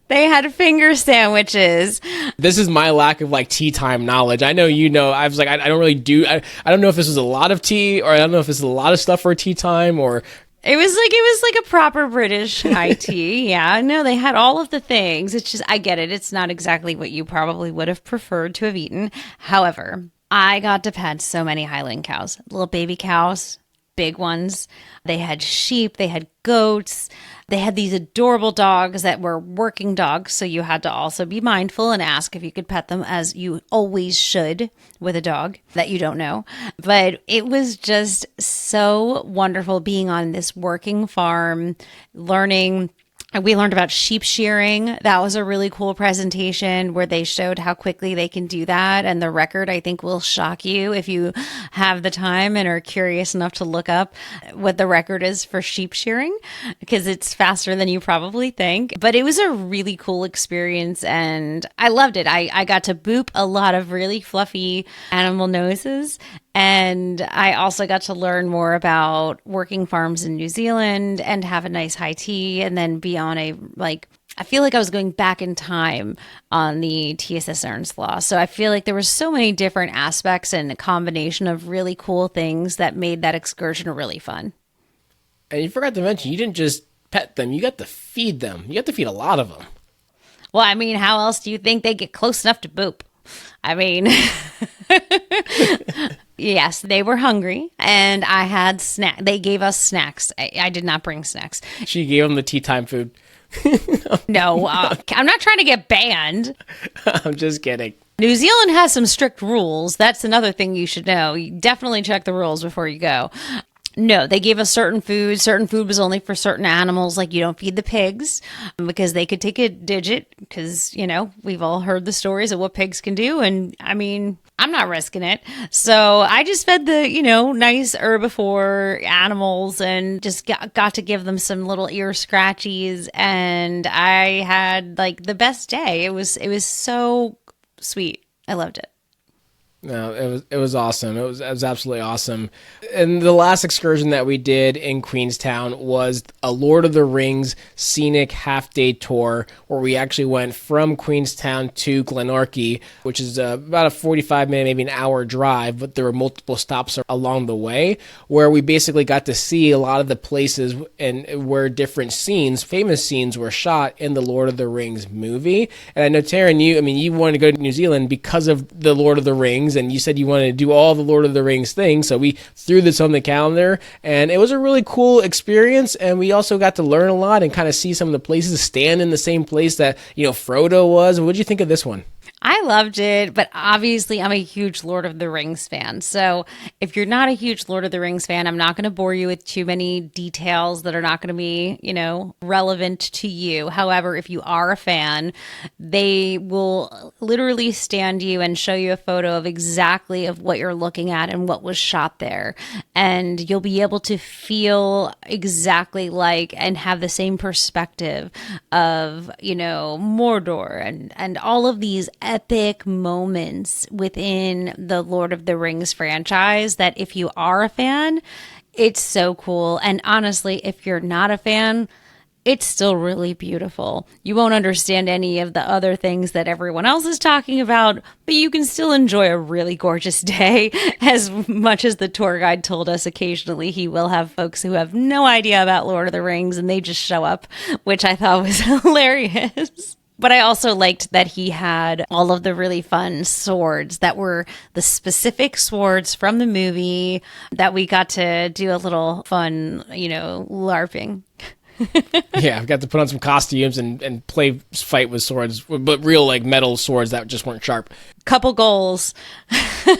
They had finger sandwiches. This is my lack of like tea time knowledge. I know I was like, I don't really do. I don't know if this was a lot of tea, or I don't know if this is a lot of stuff for tea time, or. It was like a proper British high tea. Yeah, no, they had all of the things. It's just, I get it. It's not exactly what you probably would have preferred to have eaten. However, I got to pet so many Highland cows, little baby cows, big ones. They had sheep, they had goats, they had these adorable dogs that were working dogs. So you had to also be mindful and ask if you could pet them, as you always should with a dog that you don't know. But it was just so wonderful being on this working farm, learning. We learned about sheep shearing. That was a really cool presentation where they showed how quickly they can do that. And the record, I think, will shock you if you have the time and are curious enough to look up what the record is for sheep shearing, because it's faster than you probably think. But it was a really cool experience and I loved it. I got to boop a lot of really fluffy animal noses. And I also got to learn more about working farms in New Zealand and have a nice high tea, and then be on I feel like I was going back in time on the TSS Earnslaw. So I feel like there were so many different aspects and a combination of really cool things that made that excursion really fun. And you forgot to mention, you didn't just pet them, you got to feed them. You got to feed a lot of them. Well, how else do you think they get close enough to boop? Yes, they were hungry, and I had snack. They gave us snacks. I did not bring snacks. She gave them the tea time food. No, I'm not trying to get banned. I'm just kidding. New Zealand has some strict rules. That's another thing you should know. You definitely check the rules before you go. No, they gave us certain food. Certain food was only for certain animals. Like, you don't feed the pigs because they could take a digit, because, we've all heard the stories of what pigs can do. And I'm not risking it. So I just fed the, nice herbivore animals and just got to give them some little ear scratchies. And I had the best day. It was so sweet. I loved it. No, it was awesome. It was absolutely awesome. And the last excursion that we did in Queenstown was a Lord of the Rings scenic half-day tour, where we actually went from Queenstown to Glenorchy, which is about a 45-minute, maybe an hour drive, but there were multiple stops along the way, where we basically got to see a lot of the places and where different scenes, famous scenes, were shot in the Lord of the Rings movie. And I know, Taryn, you wanted to go to New Zealand because of the Lord of the Rings, and you said you wanted to do all the Lord of the Rings things, so we threw this on the calendar, and it was a really cool experience, and we also got to learn a lot and kind of see some of the places, stand in the same place that, Frodo was. What did you think of this one? I loved it, but obviously I'm a huge Lord of the Rings fan. So if you're not a huge Lord of the Rings fan, I'm not going to bore you with too many details that are not going to be, relevant to you. However, if you are a fan, they will literally stand you and show you a photo of exactly of what you're looking at and what was shot there. And you'll be able to feel exactly like and have the same perspective of, Mordor and all of these epic moments within the Lord of the Rings franchise that if you are a fan, it's so cool. And honestly, if you're not a fan, it's still really beautiful. You won't understand any of the other things that everyone else is talking about, but you can still enjoy a really gorgeous day. As much as the tour guide told us, occasionally he will have folks who have no idea about Lord of the Rings and they just show up, which I thought was hilarious. But I also liked that he had all of the really fun swords that were the specific swords from the movie that we got to do a little fun, LARPing. Yeah, I've got to put on some costumes and fight with swords, but real metal swords that just weren't sharp. Couple goals.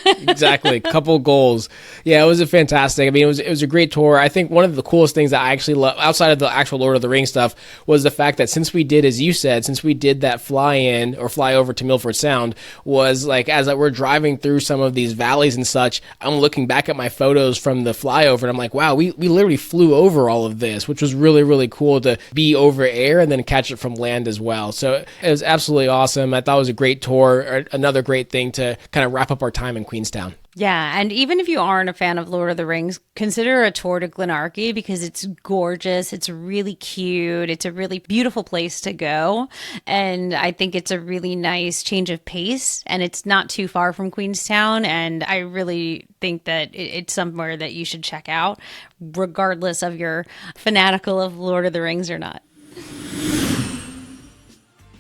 Exactly, couple goals. Yeah, it was a fantastic. It was a great tour. I think one of the coolest things that I actually love, outside of the actual Lord of the Rings stuff, was the fact that since we did, as you said, that fly-in or fly over to Milford Sound, was as we're driving through some of these valleys and such, I'm looking back at my photos from the flyover, and I'm like, wow, we literally flew over all of this, which was really, really cool to be over air and then catch it from land as well. So it was absolutely awesome. I thought it was a great tour, another great thing to kind of wrap up our time in Queenstown. Yeah, and even if you aren't a fan of Lord of the Rings, consider a tour to Glenorchy because it's gorgeous, it's really cute, it's a really beautiful place to go, and I think it's a really nice change of pace, and it's not too far from Queenstown, and I really think that it's somewhere that you should check out, regardless of your fanatical of Lord of the Rings or not.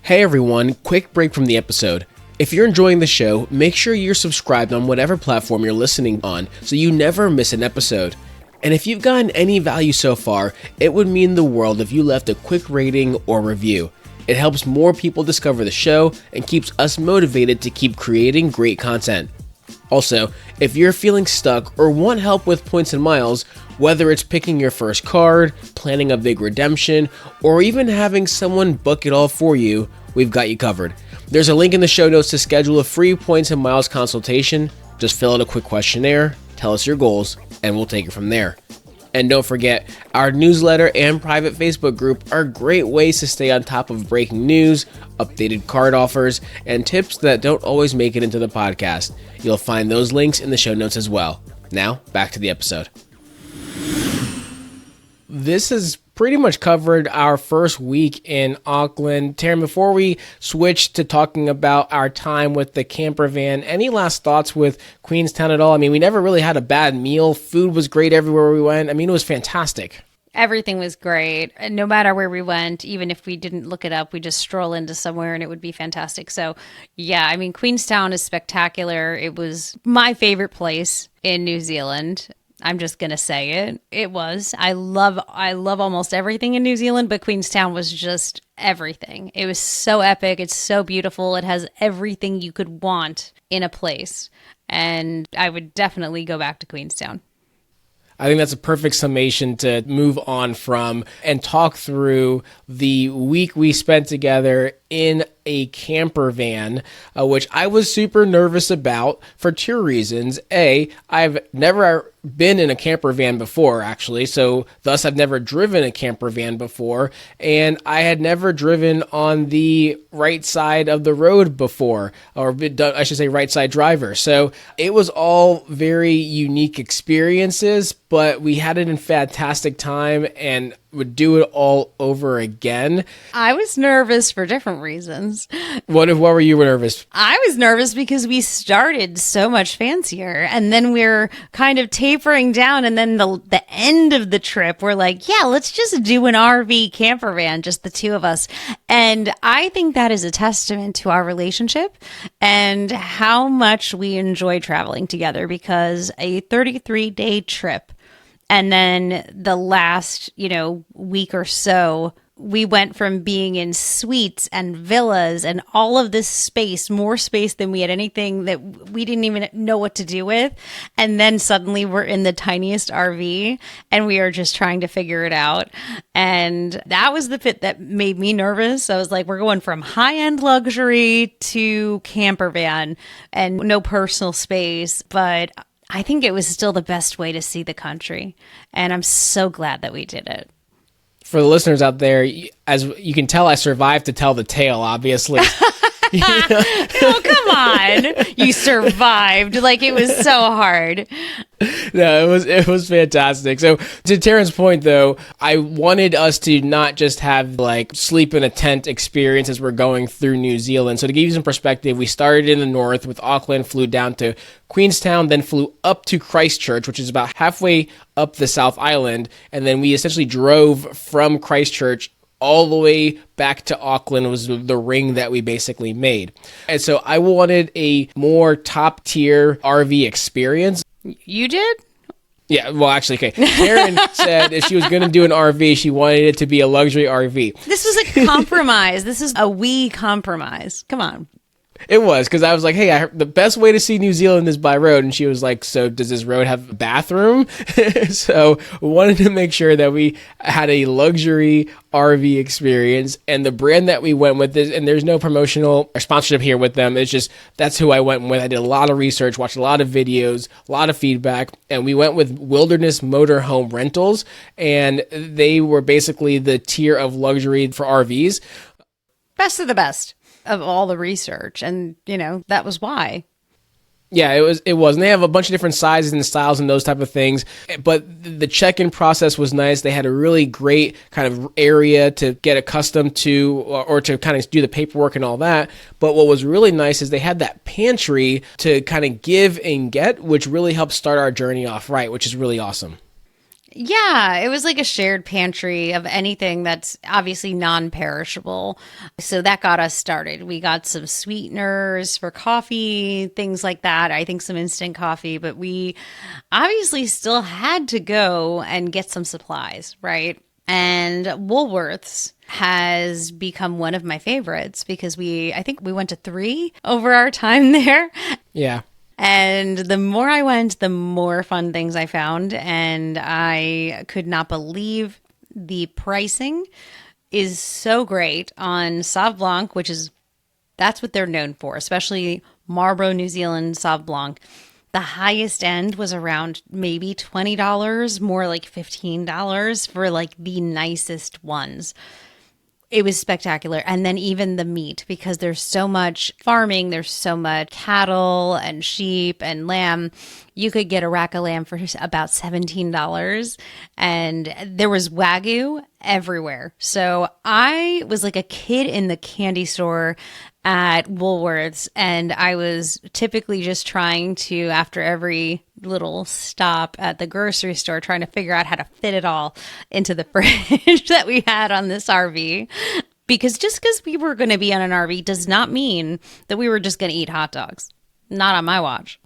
Hey everyone, quick break from the episode. If you're enjoying the show, make sure you're subscribed on whatever platform you're listening on so you never miss an episode. And if you've gotten any value so far, it would mean the world if you left a quick rating or review. It helps more people discover the show and keeps us motivated to keep creating great content. Also, if you're feeling stuck or want help with points and miles, whether it's picking your first card, planning a big redemption, or even having someone book it all for you, we've got you covered. There's a link in the show notes to schedule a free points and miles consultation. Just fill out a quick questionnaire, tell us your goals, and we'll take it from there. And don't forget, our newsletter and private Facebook group are great ways to stay on top of breaking news, updated card offers, and tips that don't always make it into the podcast. You'll find those links in the show notes as well. Now, back to the episode. This has pretty much covered our first week in Auckland. Taryn, before we switch to talking about our time with the campervan, any last thoughts with Queenstown at all? We never really had a bad meal. Food was great everywhere we went. It was fantastic. Everything was great. And no matter where we went, even if we didn't look it up, we just stroll into somewhere and it would be fantastic. So yeah, Queenstown is spectacular. It was my favorite place in New Zealand. I'm just going to say it. It was. I love almost everything in New Zealand, but Queenstown was just everything. It was so epic. It's so beautiful. It has everything you could want in a place. And I would definitely go back to Queenstown. I think that's a perfect summation to move on from and talk through the week we spent together in a camper van, which I was super nervous about for two reasons. A, I've never been in a camper van before, actually, so thus I've never driven a camper van before, and I had never driven on the right side of the road before, or I should say right side driver. So it was all very unique experiences, but we had it in fantastic time and would do it all over again. I was nervous for different reasons. What were you nervous? I was nervous because we started so much fancier and then we're kind of tapering down, and then the end of the trip we're like, yeah, let's just do an RV camper van, just the two of us. And I think that is a testament to our relationship and how much we enjoy traveling together, because a 33-day trip and then the last, week or so, we went from being in suites and villas and all of this space, more space than we had anything that we didn't even know what to do with. And then suddenly we're in the tiniest RV and we are just trying to figure it out. And that was the bit that made me nervous. I was like, we're going from high-end luxury to camper van and no personal space. But I think it was still the best way to see the country. And I'm so glad that we did it. For the listeners out there, as you can tell, I survived to tell the tale, obviously. Oh, come on. You survived. Like, it was so hard. No, it was fantastic. So to Taryn's point, though, I wanted us to not just have like sleep in a tent experience as we're going through New Zealand. So to give you some perspective, we started in the north with Auckland, flew down to Queenstown, then flew up to Christchurch, which is about halfway up the South Island. And then we essentially drove from Christchurch all the way back to Auckland. Was the ring that we basically made. And so I wanted a more top tier RV experience. You did? Yeah, well, actually, okay. Taryn said if she was going to do an RV, she wanted it to be a luxury RV. This was a compromise. This is a we compromise. Come on. It was, because I was like, hey, the best way to see New Zealand is by road. And she was like, so does this road have a bathroom? So we wanted to make sure that we had a luxury RV experience. And the brand that we went with is, and there's no promotional or sponsorship here with them. It's just, that's who I went with. I did a lot of research, watched a lot of videos, a lot of feedback. And we went with Wilderness Motorhome Rentals. And they were basically the tier of luxury for RVs. Best of the best of all the research, and that was why. Yeah, it was. And they have a bunch of different sizes and styles and those type of things. But the check-in process was nice. They had a really great kind of area to get accustomed to, or to kind of do the paperwork and all that. But what was really nice is they had that pantry to kind of give and get, which really helped start our journey off right, which is really awesome. Yeah, it was like a shared pantry of anything that's obviously non-perishable. So that got us started. We got some sweeteners for coffee, things like that. I think some instant coffee, but we obviously still had to go and get some supplies, right? And Woolworths has become one of my favorites because I think we went to 3 over our time there. Yeah. And the more I went, the more fun things I found. And I could not believe the pricing is so great on Sauv Blanc, that's what they're known for, especially Marlborough, New Zealand Sauv Blanc. The highest end was around maybe $20, more like $15 for like the nicest ones. It was spectacular. And then even the meat, because there's so much farming, there's so much cattle and sheep and lamb. You could get a rack of lamb for about $17. And there was Wagyu everywhere. So I was like a kid in the candy store at Woolworths, and I was typically just trying to, after every little stop at the grocery store, trying to figure out how to fit it all into the fridge that we had on this RV. Because just because we were going to be on an RV does not mean that we were just going to eat hot dogs. Not on my watch.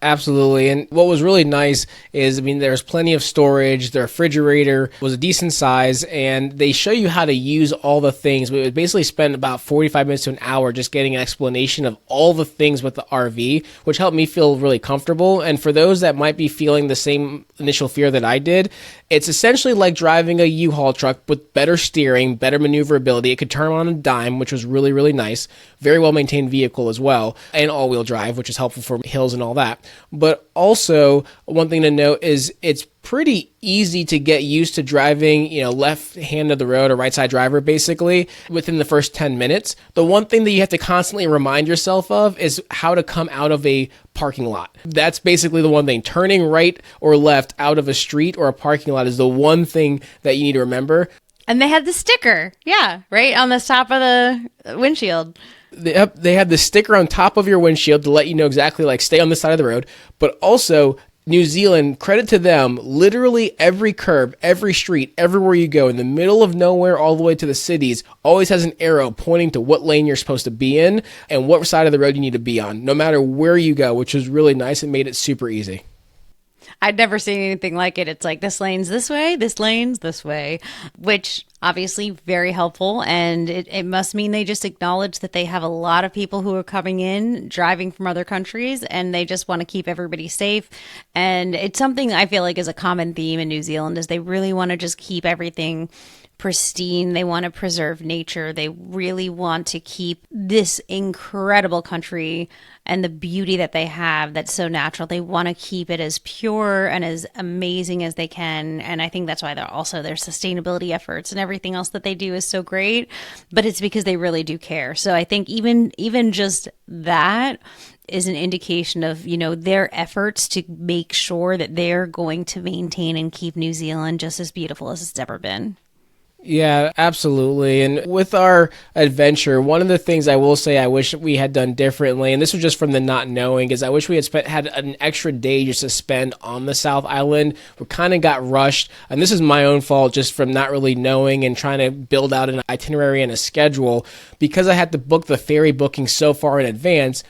Absolutely. And what was really nice is, I mean, there's plenty of storage. The refrigerator was a decent size, and they show you how to use all the things. We would basically spend about 45 minutes to an hour just getting an explanation of all the things with the RV, which helped me feel really comfortable. And for those that might be feeling the same initial fear that I did, it's essentially like driving a U-Haul truck with better steering, better maneuverability. It could turn on a dime, which was really, really nice. Very well maintained vehicle as well, and all-wheel drive, which is helpful for hills and all that. But also, one thing to note is it's pretty easy to get used to driving, left hand of the road or right side driver, basically, within the first 10 minutes. The one thing that you have to constantly remind yourself of is how to come out of a parking lot. That's basically the one thing. Turning right or left out of a street or a parking lot is the one thing that you need to remember. And they had the sticker, right on the top of the windshield. They had the sticker on top of your windshield to let you know exactly, like, stay on this side of the road. But also, New Zealand, credit to them, literally every curb, every street, everywhere you go, in the middle of nowhere all the way to the cities, always has an arrow pointing to what lane you're supposed to be in and what side of the road you need to be on, no matter where you go, which was really nice. It made it super easy. I'd never seen anything like it. It's like, this lane's this way, this lane's this way, which obviously very helpful. And it must mean they just acknowledge that they have a lot of people who are coming in, driving from other countries, and they just want to keep everybody safe. And it's something I feel like is a common theme in New Zealand, is they really want to just keep everything pristine. They want to preserve nature. They really want to keep this incredible country and the beauty that they have that's so natural. They want to keep it as pure and as amazing as they can. And I think that's why their sustainability efforts and everything else that they do is so great. But it's because they really do care. So I think even just that is an indication of, their efforts to make sure that they're going to maintain and keep New Zealand just as beautiful as it's ever been. Yeah, absolutely. And with our adventure, one of the things I will say I wish we had done differently, and this was just from the not knowing, is I wish we had an extra day just to spend on the South Island. We kind of got rushed, and this is my own fault just from not really knowing and trying to build out an itinerary and a schedule. Because I had to book the ferry booking so far in advance,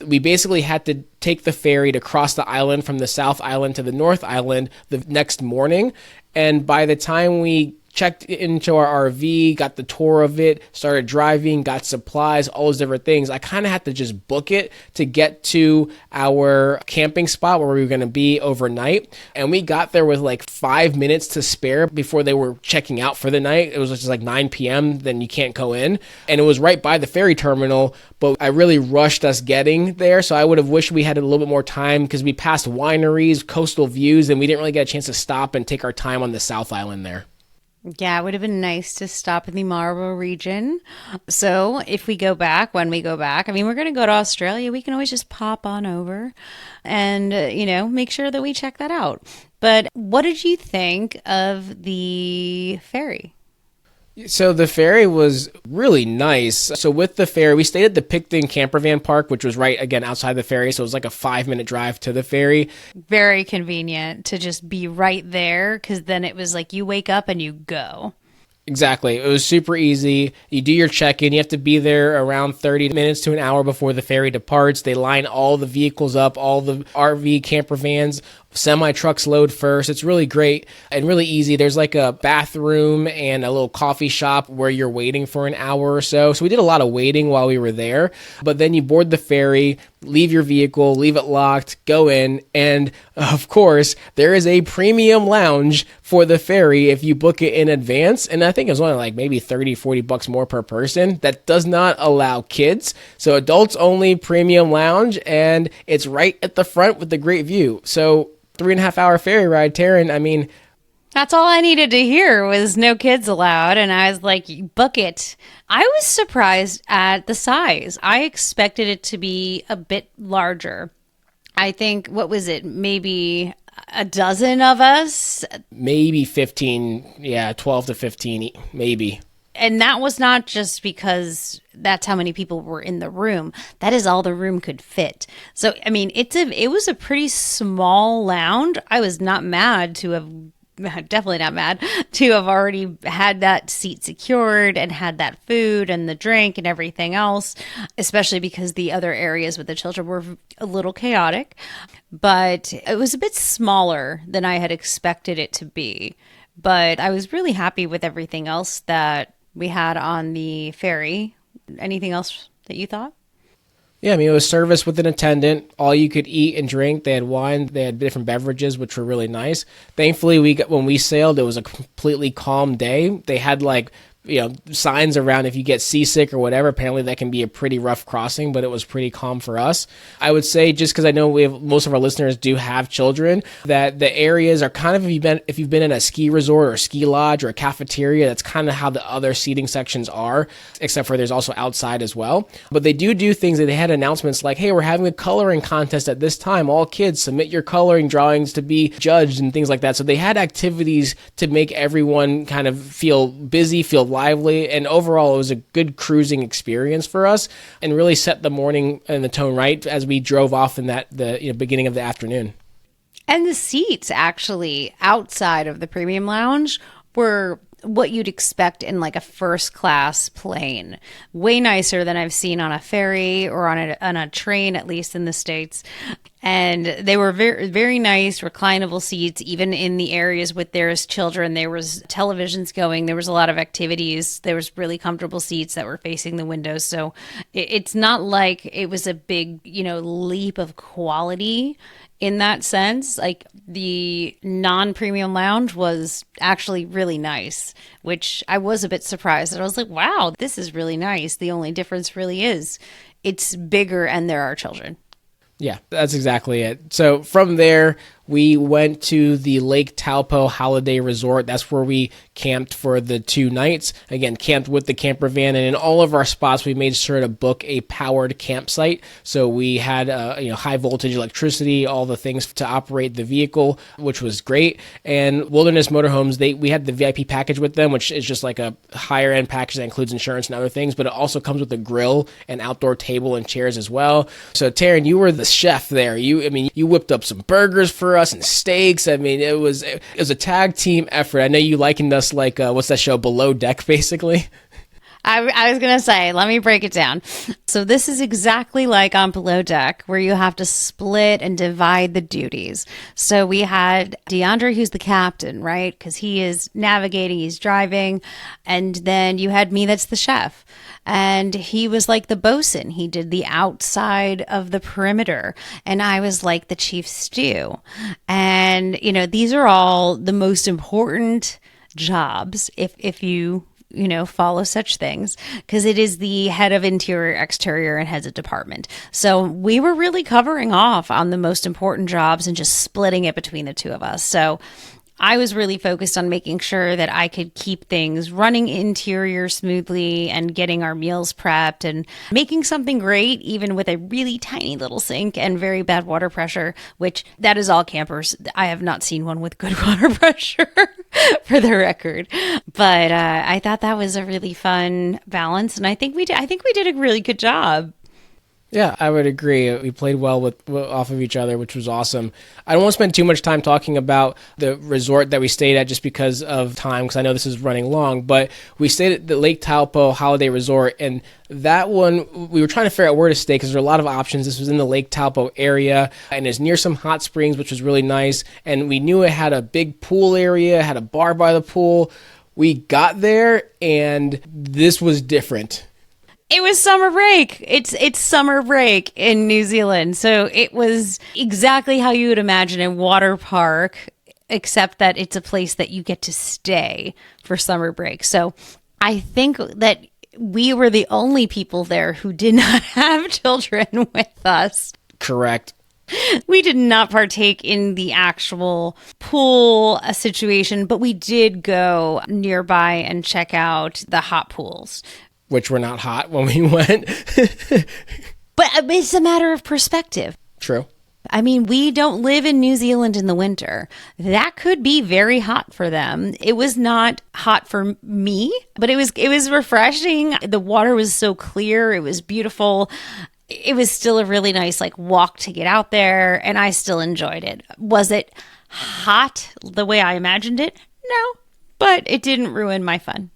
we basically had to take the ferry to cross the island from the South Island to the North Island the next morning. And by the time we checked into our RV, got the tour of it, started driving, got supplies, all those different things, I kind of had to just book it to get to our camping spot where we were going to be overnight. And we got there with like 5 minutes to spare before they were checking out for the night. It was just like 9 p.m., then you can't go in. And it was right by the ferry terminal, but I really rushed us getting there. So I would have wished we had a little bit more time, because we passed wineries, coastal views, and we didn't really get a chance to stop and take our time on the South Island there. Yeah, it would have been nice to stop in the Marlborough region. So when we go back, I mean, we're going to go to Australia. We can always just pop on over and, make sure that we check that out. But what did you think of the ferry? So the ferry was really nice. So with the ferry, we stayed at the Picton Campervan Park, which was right, again, outside the ferry. So it was like a 5-minute drive to the ferry. Very convenient to just be right there, because then it was like you wake up and you go. Exactly. It was super easy. You do your check-in. You have to be there around 30 minutes to an hour before the ferry departs. They line all the vehicles up, all the RV camper vans, semi-trucks load first. It's really great and really easy. There's like a bathroom and a little coffee shop where you're waiting for an hour or so. So we did a lot of waiting while we were there. But then you board the ferry, leave your vehicle, leave it locked, go in, and of course, there is a premium lounge for the ferry if you book it in advance. And I think it was only like maybe $30-40 more per person. That does not allow kids. So adults only premium lounge, and it's right at the front with the great view. So 3.5-hour ferry ride, Taryn, I mean, that's all I needed to hear was no kids allowed. And I was like, book it. I was surprised at the size. I expected it to be a bit larger. I think, what was it? Maybe a dozen of us? Maybe 15. Yeah, 12 to 15, maybe. And that was not just because that's how many people were in the room. That is all the room could fit. So, I mean, it was a pretty small lounge. I was not mad to have definitely not mad, to have already had that seat secured and had that food and the drink and everything else, especially because the other areas with the children were a little chaotic. But it was a bit smaller than I had expected it to be. But I was really happy with everything else that we had on the ferry. Anything else that you thought? Yeah, I mean, it was service with an attendant, all you could eat and drink. They had wine, they had different beverages, which were really nice. Thankfully, when we sailed, it was a completely calm day. They had signs around if you get seasick or whatever. Apparently that can be a pretty rough crossing, but it was pretty calm for us. I would say, just because I know most of our listeners do have children, that the areas are kind of, if you've been in a ski resort or a ski lodge or a cafeteria, that's kind of how the other seating sections are, except for there's also outside as well. But they do things that they had announcements like, hey, we're having a coloring contest at this time. All kids submit your coloring drawings to be judged and things like that. So they had activities to make everyone kind of feel busy, feel lively, and overall it was a good cruising experience for us and really set the morning and the tone right as we drove off in the beginning of the afternoon. And the seats actually outside of the premium lounge were what you'd expect in like a first class plane. Way nicer than I've seen on a ferry or on a train, at least in the States. And they were very, very nice, reclinable seats, even in the areas with there's children. There was televisions going. There was a lot of activities. There was really comfortable seats that were facing the windows. So it's not like it was a big, leap of quality in that sense. Like the non-premium lounge was actually really nice, which I was a bit surprised. And I was like, wow, this is really nice. The only difference really is it's bigger and there are children. Yeah, that's exactly it. So from there, we went to the Lake Taupo Holiday Resort. That's where we camped for the 2 nights. Again, camped with the camper van, and in all of our spots, we made sure to book a powered campsite. So we had high voltage electricity, all the things to operate the vehicle, which was great. And Wilderness Motorhomes, we had the VIP package with them, which is just like a higher end package that includes insurance and other things, but it also comes with a grill and outdoor table and chairs as well. So Taryn, you were the chef there. You whipped up some burgers for us and steaks. I mean, it was a tag team effort. I know you likened us like what's that show, Below Deck, basically. I was going to say, let me break it down. So this is exactly like on Below Deck, where you have to split and divide the duties. So we had DeAndre, who's the captain, right? Because he is navigating, he's driving. And then you had me, that's the chef. And he was like the bosun. He did the outside of the perimeter. And I was like the chief stew. And, these are all the most important jobs if you follow such things, because it is the head of interior, exterior, and heads of department. So we were really covering off on the most important jobs and just splitting it between the two of us. So I was really focused on making sure that I could keep things running interior smoothly and getting our meals prepped and making something great, even with a really tiny little sink and very bad water pressure, which that is all campers. I have not seen one with good water pressure for the record. But I thought that was a really fun balance. And I think we did a really good job. Yeah, I would agree. We played well off of each other, which was awesome. I don't want to spend too much time talking about the resort that we stayed at just because of time, because I know this is running long, but we stayed at the Lake Taupo Holiday Resort, and that one, we were trying to figure out where to stay because there are a lot of options. This was in the Lake Taupo area, and it's near some hot springs, which was really nice, and we knew it had a big pool area, had a bar by the pool. We got there, and this was different. It was summer break. It's summer break in New Zealand. So it was exactly how you would imagine a water park, except that it's a place that you get to stay for summer break. So I think that we were the only people there who did not have children with us. Correct. We did not partake in the actual pool situation, but we did go nearby and check out the hot pools. Which were not hot when we went. But it's a matter of perspective. True. I mean, we don't live in New Zealand in the winter. That could be very hot for them. It was not hot for me, but it was refreshing. The water was so clear. It was beautiful. It was still a really nice walk to get out there, and I still enjoyed it. Was it hot the way I imagined it? No, but it didn't ruin my fun.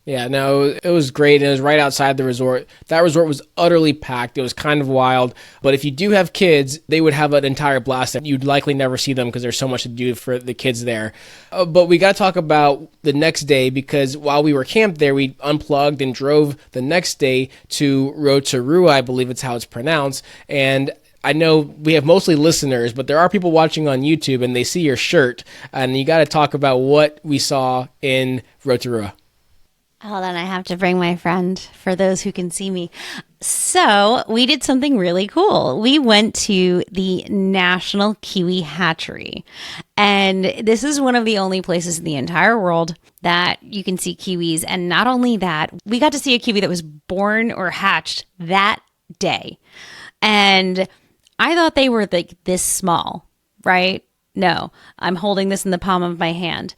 Yeah, no, it was great. And it was right outside the resort. That resort was utterly packed. It was kind of wild. But if you do have kids, they would have an entire blast. You'd likely never see them because there's so much to do for the kids there. But we got to talk about the next day, because while we were camped there, we unplugged and drove the next day to Rotorua, I believe it's how it's pronounced. And I know we have mostly listeners, but there are people watching on YouTube and they see your shirt. And you got to talk about what we saw in Rotorua. Hold on, I have to bring my friend for those who can see me. So we did something really cool. We went to the National Kiwi Hatchery. And this is one of the only places in the entire world that you can see kiwis. And not only that, we got to see a kiwi that was born or hatched that day. And I thought they were like this small, right? No, I'm holding this in the palm of my hand.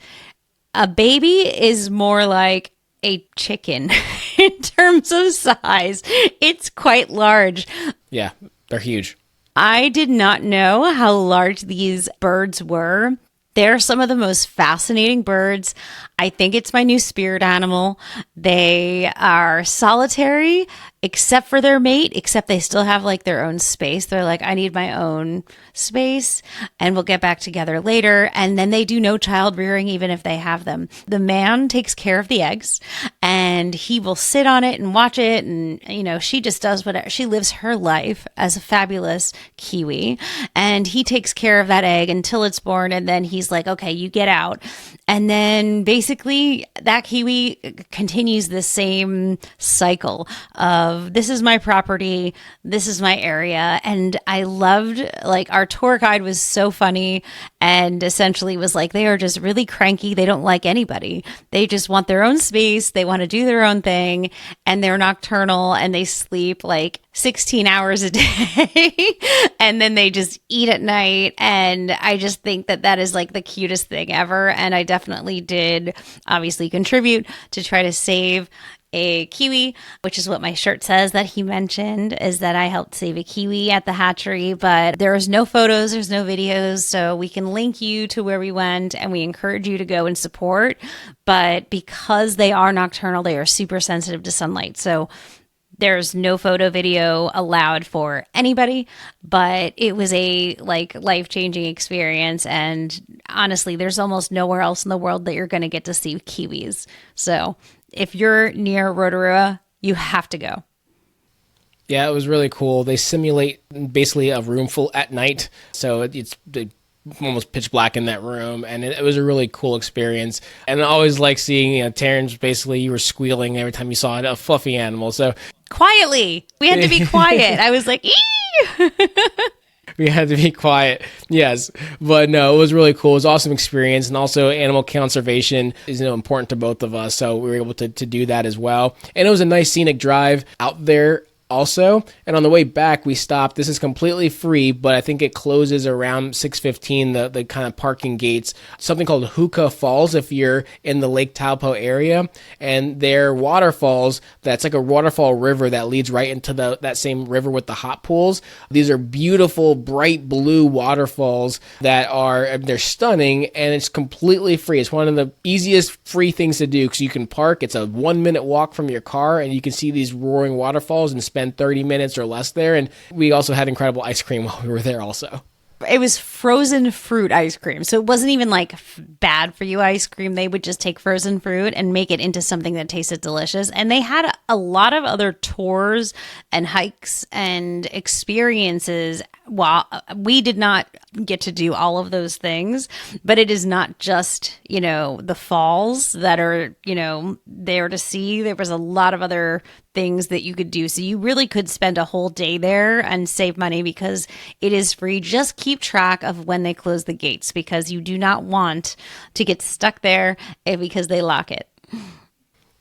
A baby is more like a chicken in terms of size. It's quite large. Yeah, they're huge. I did not know how large these birds were. They're some of the most fascinating birds. I think it's my new spirit animal. They are solitary, except for their mate, except they still have like their own space. They're like, I need my own space and we'll get back together later. And then they do no child rearing, even if they have them. The man takes care of the eggs and he will sit on it and watch it. And, you know, she just does whatever. She lives her life as a fabulous kiwi and he takes care of that egg until it's born. And then he's like, okay, you get out. And then basically that kiwi continues the same cycle of this is my property, this is my area. And I loved, like, our tour guide was so funny and essentially was like, they are just really cranky. They don't like anybody. They just want their own space. They want to do their own thing and they're nocturnal and they sleep like 16 hours a day and then they just eat at night. And I just think that that is like the cutest thing ever. And I definitely did obviously contribute to try to save a kiwi, which is what my shirt says that he mentioned, is that I helped save a kiwi at the hatchery. But there's no photos, there's no videos, so we can link you to where we went and we encourage you to go and support. But because they are nocturnal, they are super sensitive to sunlight. So there's no photo video allowed for anybody, but it was a like life-changing experience. And honestly, there's almost nowhere else in the world that you're going to get to see kiwis. So if you're near Rotorua, you have to go. Yeah, it was really cool. They simulate basically a room full at night. So it's almost pitch black in that room. And it was a really cool experience. And I always like seeing, you know, Taryn's basically, you were squealing every time you saw a fluffy animal. So quietly, we had to be quiet. I was like, ee! We had to be quiet. Yes. But no, it was really cool. It was an awesome experience. And also animal conservation is, you know, important to both of us. So we were able to do that as well. And it was a nice scenic drive out there also. And on the way back, we stopped. This is completely free, but I think it closes around 6:15, the kind of parking gates. Something called Hookah Falls if you're in the Lake Taupo area. And they're waterfalls. That's like a waterfall river that leads right into that same river with the hot pools. These are beautiful, bright blue waterfalls they're stunning, and it's completely free. It's one of the easiest free things to do because you can park. It's a 1-minute walk from your car, and you can see these roaring waterfalls and spend 30 minutes or less there. And we also had incredible ice cream while we were there also. It was frozen fruit ice cream. So it wasn't even like bad for you ice cream. They would just take frozen fruit and make it into something that tasted delicious. And they had a lot of other tours and hikes and experiences. While we did not get to do all of those things, but it is not just, you know, the falls that are, you know, there to see. There was a lot of other things that you could do. So you really could spend a whole day there and save money because it is free. Just keep track of when they close the gates because you do not want to get stuck there because they lock it.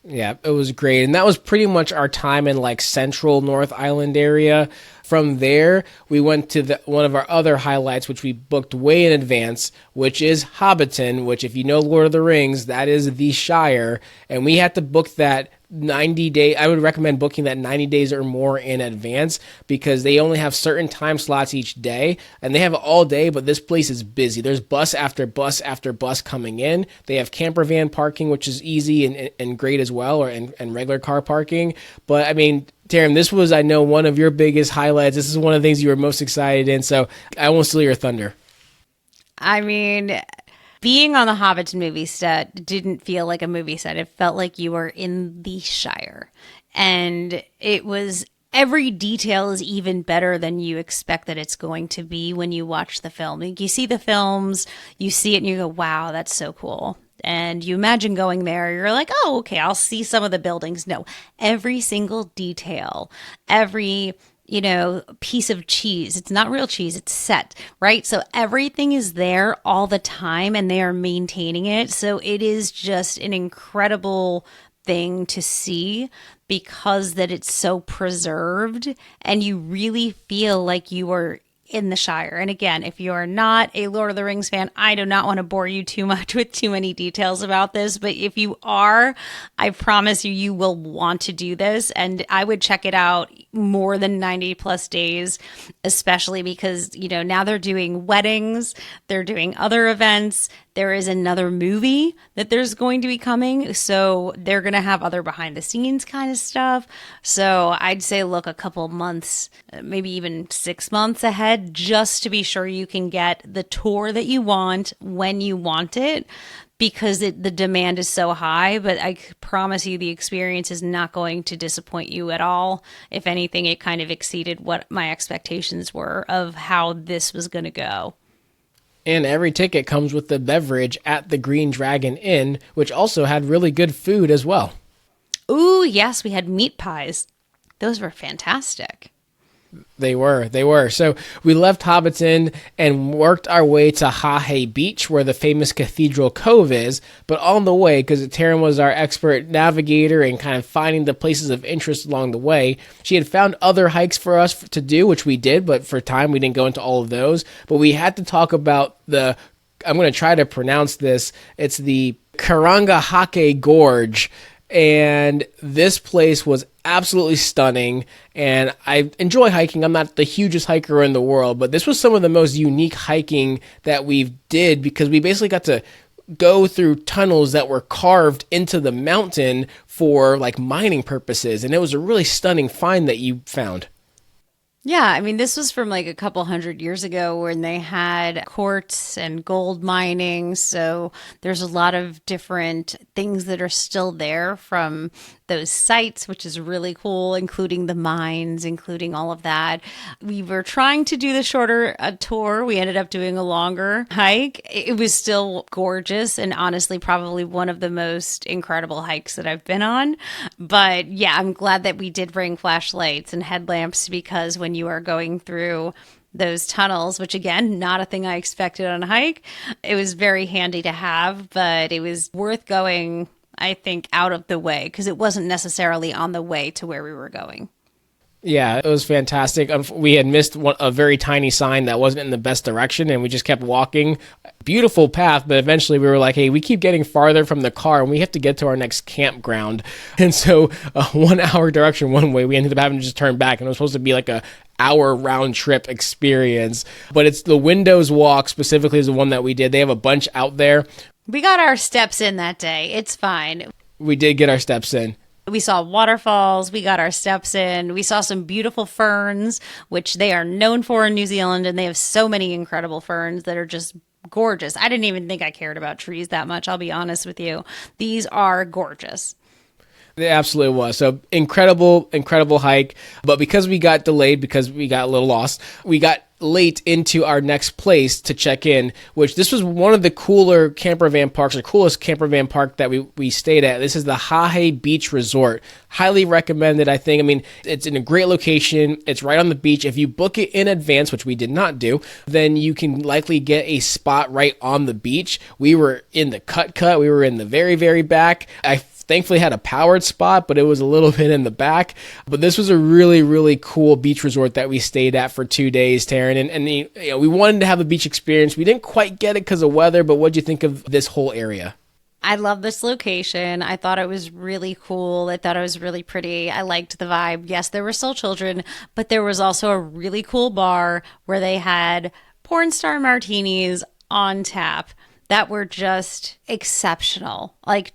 Yeah, it was great. And that was pretty much our time in like central North Island area. From there, we went to one of our other highlights, which we booked way in advance, which is Hobbiton, which if you know Lord of the Rings, that is the Shire. And we had to book that I would recommend booking that 90 days or more in advance, because they only have certain time slots each day, and they have it all day, but this place is busy. There's bus after bus after bus coming in. They have campervan parking, which is easy and great as well, and regular car parking. But I mean, Taryn, this was, I know, one of your biggest highlights. This is one of the things you were most excited in, so I won't steal your thunder. I mean, being on the Hobbiton movie set didn't feel like a movie set. It felt like you were in the Shire. And it was, every detail is even better than you expect that it's going to be when you watch the film. Like, you see the films, you see it and you go, wow, that's so cool. And you imagine going there, you're like, oh, okay, I'll see some of the buildings. No, every single detail, every piece of cheese. It's not real cheese, it's set, right? So everything is there all the time and they are maintaining it. So it is just an incredible thing to see, because that it's so preserved and you really feel like you are in the Shire. And again, if you are not a Lord of the Rings fan, I do not want to bore you too much with too many details about this, but if you are, I promise you, you will want to do this. And I would check it out more than 90 plus days, especially because, now they're doing weddings, they're doing other events. There is another movie that there's going to be coming. So they're going to have other behind the scenes kind of stuff. So I'd say look a couple months, maybe even 6 months ahead, just to be sure you can get the tour that you want when you want it, because the demand is so high. But I promise you, the experience is not going to disappoint you at all. If anything, it kind of exceeded what my expectations were of how this was going to go. And every ticket comes with the beverage at the Green Dragon Inn, which also had really good food as well. Ooh, yes, we had meat pies. Those were fantastic. They were. So we left Hobbiton and worked our way to Hahei Beach, where the famous Cathedral Cove is. But on the way, because Taryn was our expert navigator and kind of finding the places of interest along the way, she had found other hikes for us to do, which we did, but for time we didn't go into all of those. But we had to talk about I'm going to try to pronounce this, it's the Karangahake Gorge. And this place was absolutely stunning, and I enjoy hiking. I'm not the hugest hiker in the world, but this was some of the most unique hiking that we did, because we basically got to go through tunnels that were carved into the mountain for like mining purposes, and it was a really stunning find that you found. Yeah, I mean, this was from like a couple hundred years ago when they had quartz and gold mining. So there's a lot of different things that are still there from those sites, which is really cool, including the mines, including all of that. We were trying to do the shorter tour. We ended up doing a longer hike. It was still gorgeous and honestly probably one of the most incredible hikes that I've been on. But yeah, I'm glad that we did bring flashlights and headlamps, because when you are going through those tunnels, which again, not a thing I expected on a hike, it was very handy to have, but it was worth going, I think, out of the way, because it wasn't necessarily on the way to where we were going. Yeah, it was fantastic. We had missed a very tiny sign that wasn't in the best direction, and we just kept walking. Beautiful path, but eventually we were like, hey, we keep getting farther from the car, and we have to get to our next campground. And so 1 hour direction one way, we ended up having to just turn back, and it was supposed to be like a hour round trip experience. But it's the Windows Walk specifically is the one that we did. They have a bunch out there. We got our steps in that day. It's fine. We did get our steps in. We saw waterfalls. We got our steps in. We saw some beautiful ferns, which they are known for in New Zealand. And they have so many incredible ferns that are just gorgeous. I didn't even think I cared about trees that much. I'll be honest with you. These are gorgeous. It absolutely was. So incredible hike. But because we got delayed, because we got a little lost, we got late into our next place to check in, which this was one of the cooler campervan parks, the coolest campervan park that we stayed at. This is the Hahei Beach Resort. Highly recommended, I think. I mean, it's in a great location. It's right on the beach. If you book it in advance, which we did not do, then you can likely get a spot right on the beach. We were in the cut. We were in the very, very back. I thankfully had a powered spot, but it was a little bit in the back. But this was a really, really cool beach resort that we stayed at for 2 days, Taryn. And we wanted to have a beach experience. We didn't quite get it because of weather, but what'd you think of this whole area? I love this location. I thought it was really cool. I thought it was really pretty. I liked the vibe. Yes, there were still children, but there was also a really cool bar where they had porn star martinis on tap that were just exceptional. Like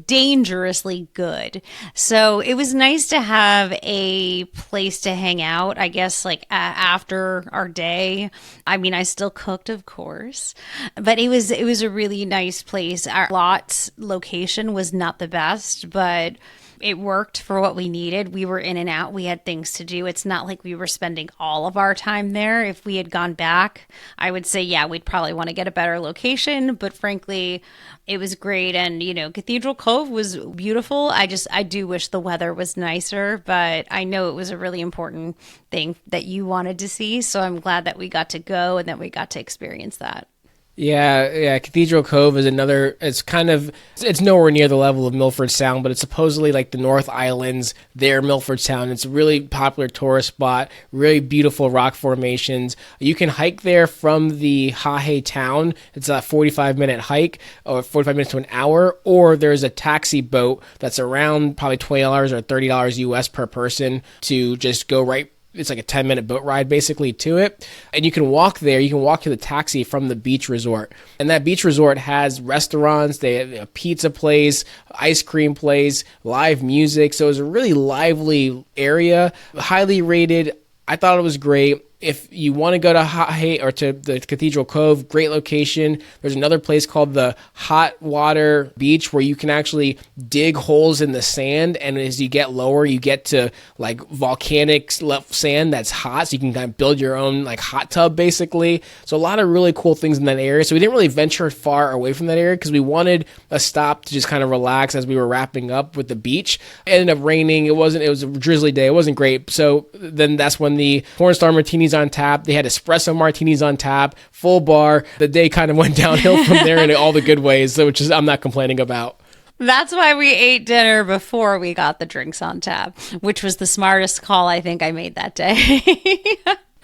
dangerously good. So it was nice to have a place to hang out, I guess, like after our day. I mean, I still cooked, of course, but it was a really nice place. Our lot location was not the best, but it worked for what we needed. We were in and out. We had things to do. It's not like we were spending all of our time there. If we had gone back, I would say, yeah, we'd probably want to get a better location. But frankly, it was great. And, Cathedral Cove was beautiful. I do wish the weather was nicer, but I know it was a really important thing that you wanted to see. So I'm glad that we got to go and that we got to experience that. Yeah. Cathedral Cove is another, it's nowhere near the level of Milford Sound, but it's supposedly like the North Islands there, Milford Sound. It's a really popular tourist spot, really beautiful rock formations. You can hike there from the Hahe town. It's a 45-minute hike, or 45 minutes to an hour, or there's a taxi boat that's around probably $20 or $30 US per person to just go right. It's like a 10-minute boat ride basically to it. And you can walk there. You can walk to the taxi from the beach resort. And that beach resort has restaurants. They have a pizza place, ice cream place, live music. So it's a really lively area. Highly rated. I thought it was great. If you want to go to Hahe or to the Cathedral Cove, great location. There's another place called the Hot Water Beach where you can actually dig holes in the sand, and as you get lower, you get to like volcanic sand that's hot, so you can kind of build your own like hot tub basically. So a lot of really cool things in that area. So we didn't really venture far away from that area because we wanted a stop to just kind of relax as we were wrapping up with the beach. It ended up raining. It was a drizzly day. It wasn't great. So then that's when the porn star martinis on tap. They had espresso martinis on tap, full bar. The day kind of went downhill from there in all the good ways, which is I'm not complaining about. That's why we ate dinner before we got the drinks on tap, which was the smartest call I think I made that day.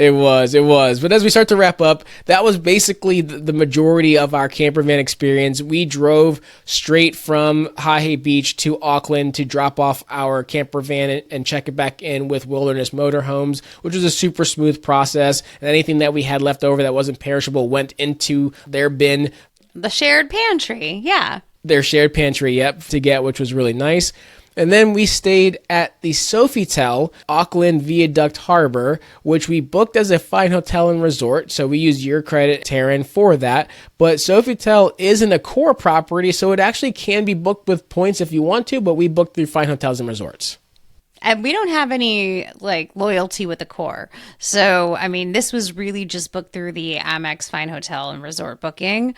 It was. But as we start to wrap up, that was basically the majority of our camper van experience. We drove straight from Hahe Beach to Auckland to drop off our camper van and check it back in with Wilderness Motorhomes, which was a super smooth process. And anything that we had left over that wasn't perishable went into their bin. The shared pantry, yeah. Their shared pantry, to get, which was really nice. And then we stayed at the Sofitel Auckland Viaduct Harbor, which we booked as a fine hotel and resort. So we used your credit, Taryn, for that. But Sofitel isn't a core property, so it actually can be booked with points if you want to, but we booked through Fine Hotels and Resorts. And we don't have any loyalty with the core. So, I mean, this was really just booked through the Amex Fine Hotel and Resort booking.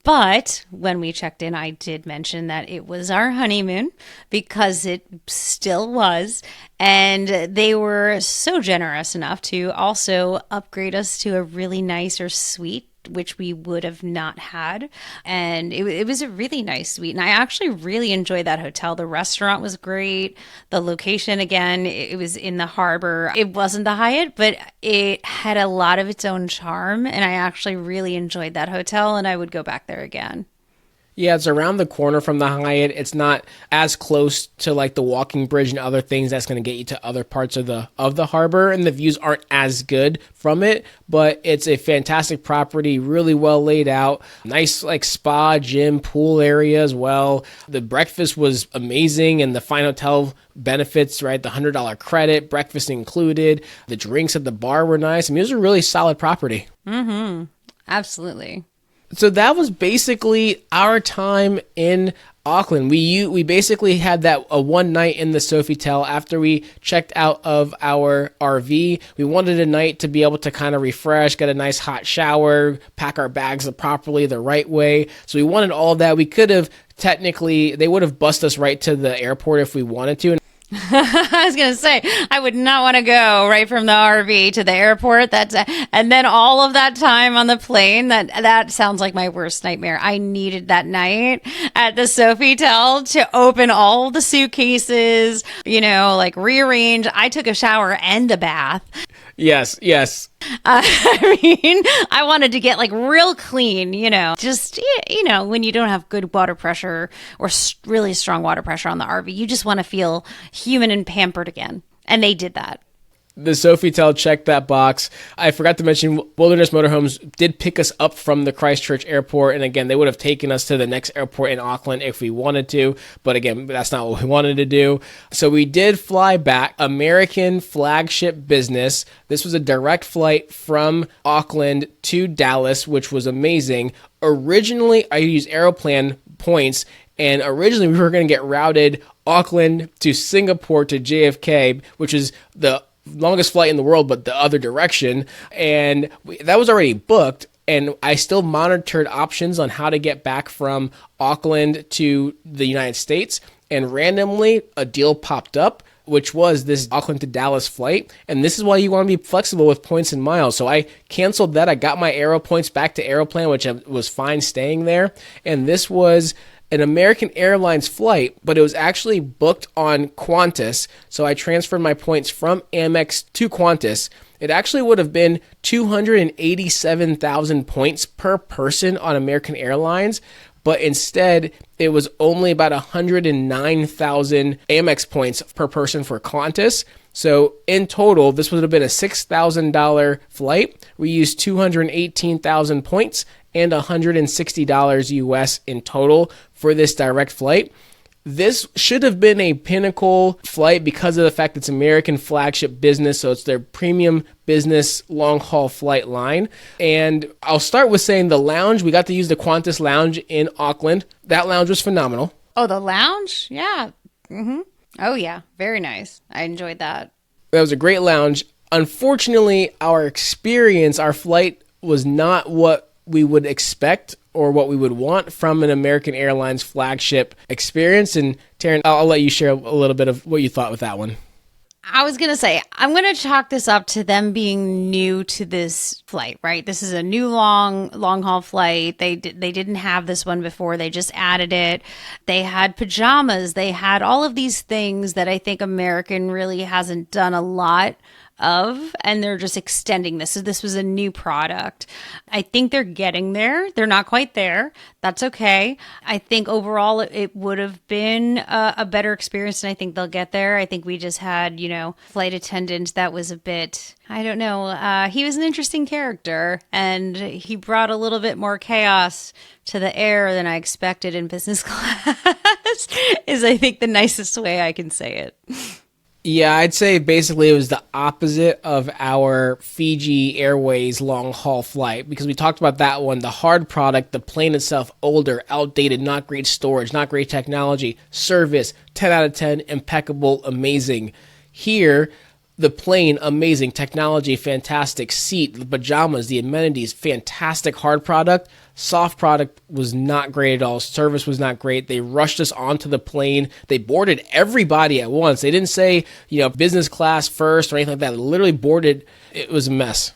But when we checked in, I did mention that it was our honeymoon because it still was. And they were so generous enough to also upgrade us to a really nicer suite, which we would have not had. And it was a really nice suite. And I actually really enjoyed that hotel. The restaurant was great. The location, again, it was in the harbor. It wasn't the Hyatt, but it had a lot of its own charm. And I actually really enjoyed that hotel, and I would go back there again. Yeah, it's around the corner from the Hyatt. It's not as close to like the walking bridge and other things that's going to get you to other parts of the harbor, and the views aren't as good from it, but it's a fantastic property, really well laid out. Nice like spa, gym, pool area as well. The breakfast was amazing, and the Fine Hotel benefits, right? The $100 credit, breakfast included. The drinks at the bar were nice. I mean, it was a really solid property. Mm-hmm. Absolutely. So that was basically our time in Auckland. We basically had that a one night in the Sofitel after we checked out of our RV. We wanted a night to be able to kind of refresh, get a nice hot shower, pack our bags properly the right way. So we wanted all that. We could have technically, they would have bussed us right to the airport if we wanted to. I was going to say, I would not want to go right from the RV to the airport. And then all of that time on the plane, that sounds like my worst nightmare. I needed that night at the Sofitel to open all the suitcases, rearrange. I took a shower and a bath. Yes, yes. I mean, I wanted to get like real clean, just, when you don't have good water pressure or really strong water pressure on the RV, you just want to feel human and pampered again. And they did that. The Sofitel checked that box. I forgot to mention Wilderness Motorhomes did pick us up from the Christchurch airport. And again, they would have taken us to the next airport in Auckland if we wanted to. But again, that's not what we wanted to do. So we did fly back. American flagship business. This was a direct flight from Auckland to Dallas, which was amazing. Originally, I used Aeroplan points. And originally, we were going to get routed Auckland to Singapore to JFK, which is the longest flight in the world, but the other direction. And that was already booked. And I still monitored options on how to get back from Auckland to the United States. And randomly, a deal popped up, which was this Auckland to Dallas flight. And this is why you want to be flexible with points and miles. So I canceled that. I got my Aero points back to Aeroplan, which was fine staying there. And this was an American Airlines flight, but it was actually booked on Qantas. So I transferred my points from Amex to Qantas. It actually would have been 287,000 points per person on American Airlines, but instead it was only about 109,000 Amex points per person for Qantas. So in total, this would have been a $6,000 flight. We used 218,000 points and $160 US in total for this direct flight. This should have been a pinnacle flight because of the fact it's American flagship business, so it's their premium business long-haul flight line. And I'll start with saying the lounge, we got to use the Qantas lounge in Auckland. That lounge was phenomenal. Oh, the lounge? Yeah. Mm-hmm. Oh, yeah. Very nice. I enjoyed that. That was a great lounge. Unfortunately, our flight was not what we would expect or what we would want from an American Airlines flagship experience. And Taryn, I'll let you share a little bit of what you thought with that one. I was going to say, I'm going to chalk this up to them being new to this flight, right? This is a new long haul flight. They didn't have this one before. They just added it. They had pajamas. They had all of these things that I think American really hasn't done a lot of, and they're just extending this. So this was a new product. I think they're getting there. They're not quite there. That's okay. I think overall it would have been a better experience, and I think they'll get there. I think we just had, flight attendant that was a bit, I don't know. He was an interesting character, and he brought a little bit more chaos to the air than I expected in business class, is I think the nicest way I can say it. Yeah, I'd say basically it was the opposite of our Fiji Airways long-haul flight, because we talked about that one, the hard product, the plane itself, older, outdated, not great storage, not great technology, service, 10 out of 10, impeccable, amazing. Here, the plane, amazing, technology, fantastic, seat, the pajamas, the amenities, fantastic hard product. Soft product was not great at all. Service was not great. They rushed us onto the plane. They boarded everybody at once. They didn't say, business class first or anything like that. They literally boarded. It was a mess.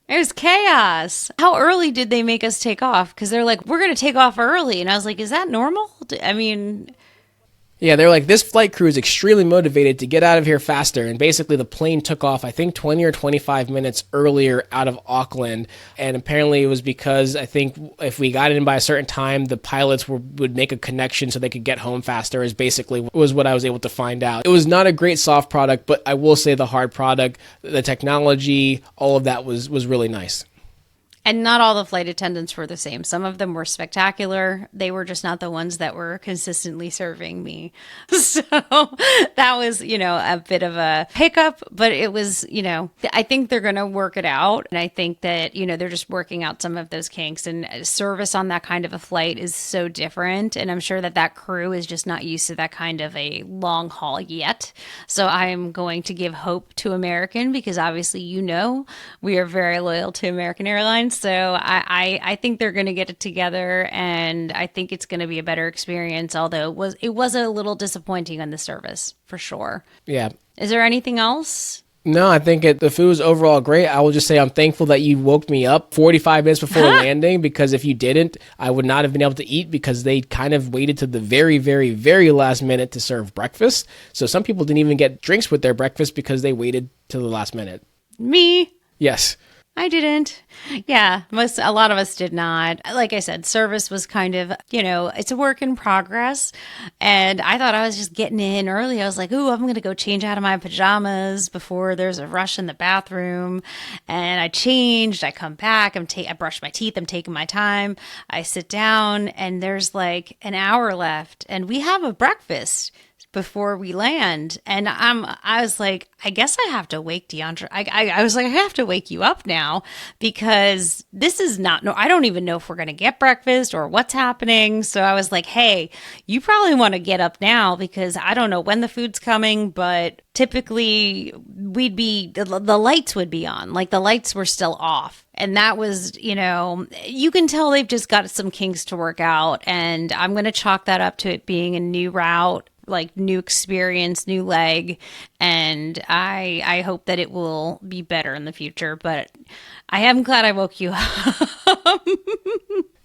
It was chaos. How early did they make us take off? Because they're like, we're going to take off early. And I was like, is that normal? Yeah, they're like, this flight crew is extremely motivated to get out of here faster. And basically the plane took off, I think, 20 or 25 minutes earlier out of Auckland. And apparently it was because I think if we got in by a certain time, the pilots would make a connection so they could get home faster, is basically was what I was able to find out. It was not a great soft product, but I will say the hard product, the technology, all of that was really nice. And not all the flight attendants were the same. Some of them were spectacular. They were just not the ones that were consistently serving me. So that was, a bit of a hiccup, but it was, I think they're going to work it out. And I think that, they're just working out some of those kinks, and service on that kind of a flight is so different. And I'm sure that crew is just not used to that kind of a long haul yet. So I'm going to give hope to American, because obviously, we are very loyal to American Airlines. So I think they're going to get it together, and I think it's going to be a better experience, although it was a little disappointing on the service, for sure. Yeah. Is there anything else? No, I think the food was overall great. I will just say I'm thankful that you woke me up 45 minutes before landing, because if you didn't, I would not have been able to eat, because they kind of waited to the very, very, very last minute to serve breakfast. So some people didn't even get drinks with their breakfast because they waited to the last minute. Me? Yes. I didn't. Yeah, a lot of us did not. Like I said, service was kind of, it's a work in progress. And I thought I was just getting in early. I was like, ooh, I'm going to go change out of my pajamas before there's a rush in the bathroom. And I changed, I come back, I brush my teeth, I'm taking my time. I sit down and there's like an hour left and we have a breakfast before we land. And I was like, I guess I have to wake DeAndre. I was like, I have to wake you up now because this is I don't even know if we're going to get breakfast or what's happening. So I was like, hey, you probably want to get up now because I don't know when the food's coming, but typically the lights would be on. Like the lights were still off. And that was, you can tell they've just got some kinks to work out. And I'm going to chalk that up to it being a new route, like new experience, new leg. And I hope that it will be better in the future. But I am glad I woke you up.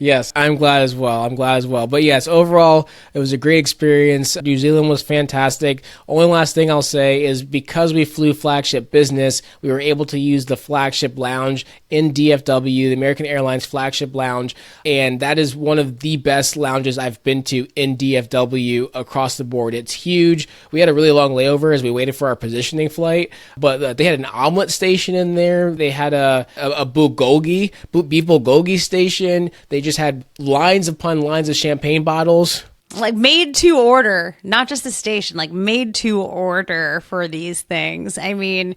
Yes, I'm glad as well. But yes, overall, it was a great experience. New Zealand was fantastic. Only last thing I'll say is because we flew flagship business, we were able to use the flagship lounge in DFW, the American Airlines flagship lounge. And that is one of the best lounges I've been to in DFW across the board. It's huge. We had a really long layover as we waited for our positioning flight, but they had an omelet station in there. They had a beef bulgogi station. They just had lines upon lines of champagne bottles. Like made to order, not just the station, like made to order for these things. I mean,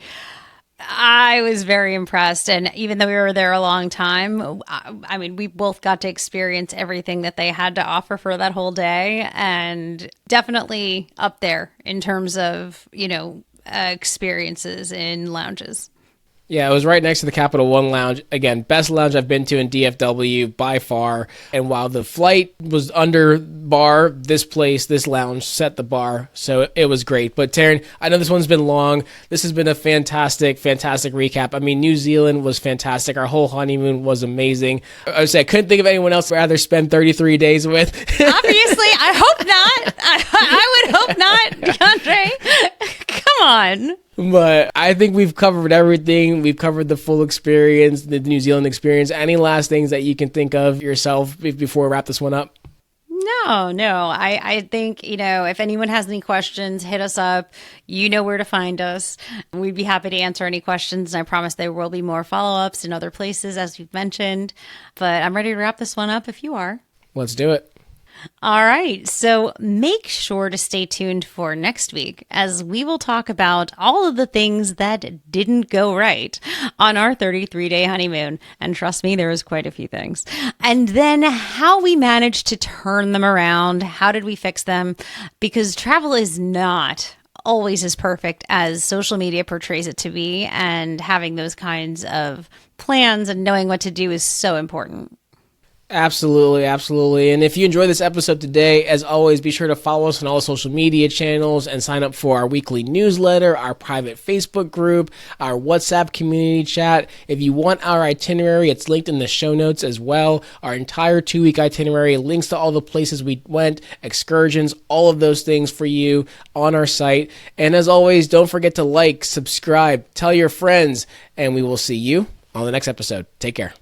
I was very impressed. And even though we were there a long time, I mean, we both got to experience everything that they had to offer for that whole day. And definitely up there in terms of, experiences in lounges. Yeah, it was right next to the Capital One Lounge. Again, best lounge I've been to in DFW by far. And while the flight was under bar, this lounge set the bar. So it was great. But Taryn, I know this one's been long. This has been a fantastic recap. I mean, New Zealand was fantastic. Our whole honeymoon was amazing. I would say I couldn't think of anyone else I'd rather spend 33 days with. Obviously, I hope not. I would hope not, DeAndre. Come on. But I think we've covered everything. We've covered the full experience, the New Zealand experience. Any last things that you can think of yourself before we wrap this one up? No. I think, if anyone has any questions, hit us up. You know where to find us. We'd be happy to answer any questions. And I promise there will be more follow-ups in other places, as we've mentioned. But I'm ready to wrap this one up if you are. Let's do it. All right, so make sure to stay tuned for next week as we will talk about all of the things that didn't go right on our 33-day honeymoon. And trust me, there was quite a few things. And then how we managed to turn them around. How did we fix them? Because travel is not always as perfect as social media portrays it to be. And having those kinds of plans and knowing what to do is so important. Absolutely. And if you enjoyed this episode today, as always, be sure to follow us on all social media channels and sign up for our weekly newsletter, our private Facebook group, our WhatsApp community chat. If you want our itinerary, it's linked in the show notes as well. Our entire 2-week itinerary, links to all the places we went, excursions, all of those things for you on our site. And as always, don't forget to like, subscribe, tell your friends, and we will see you on the next episode. Take care.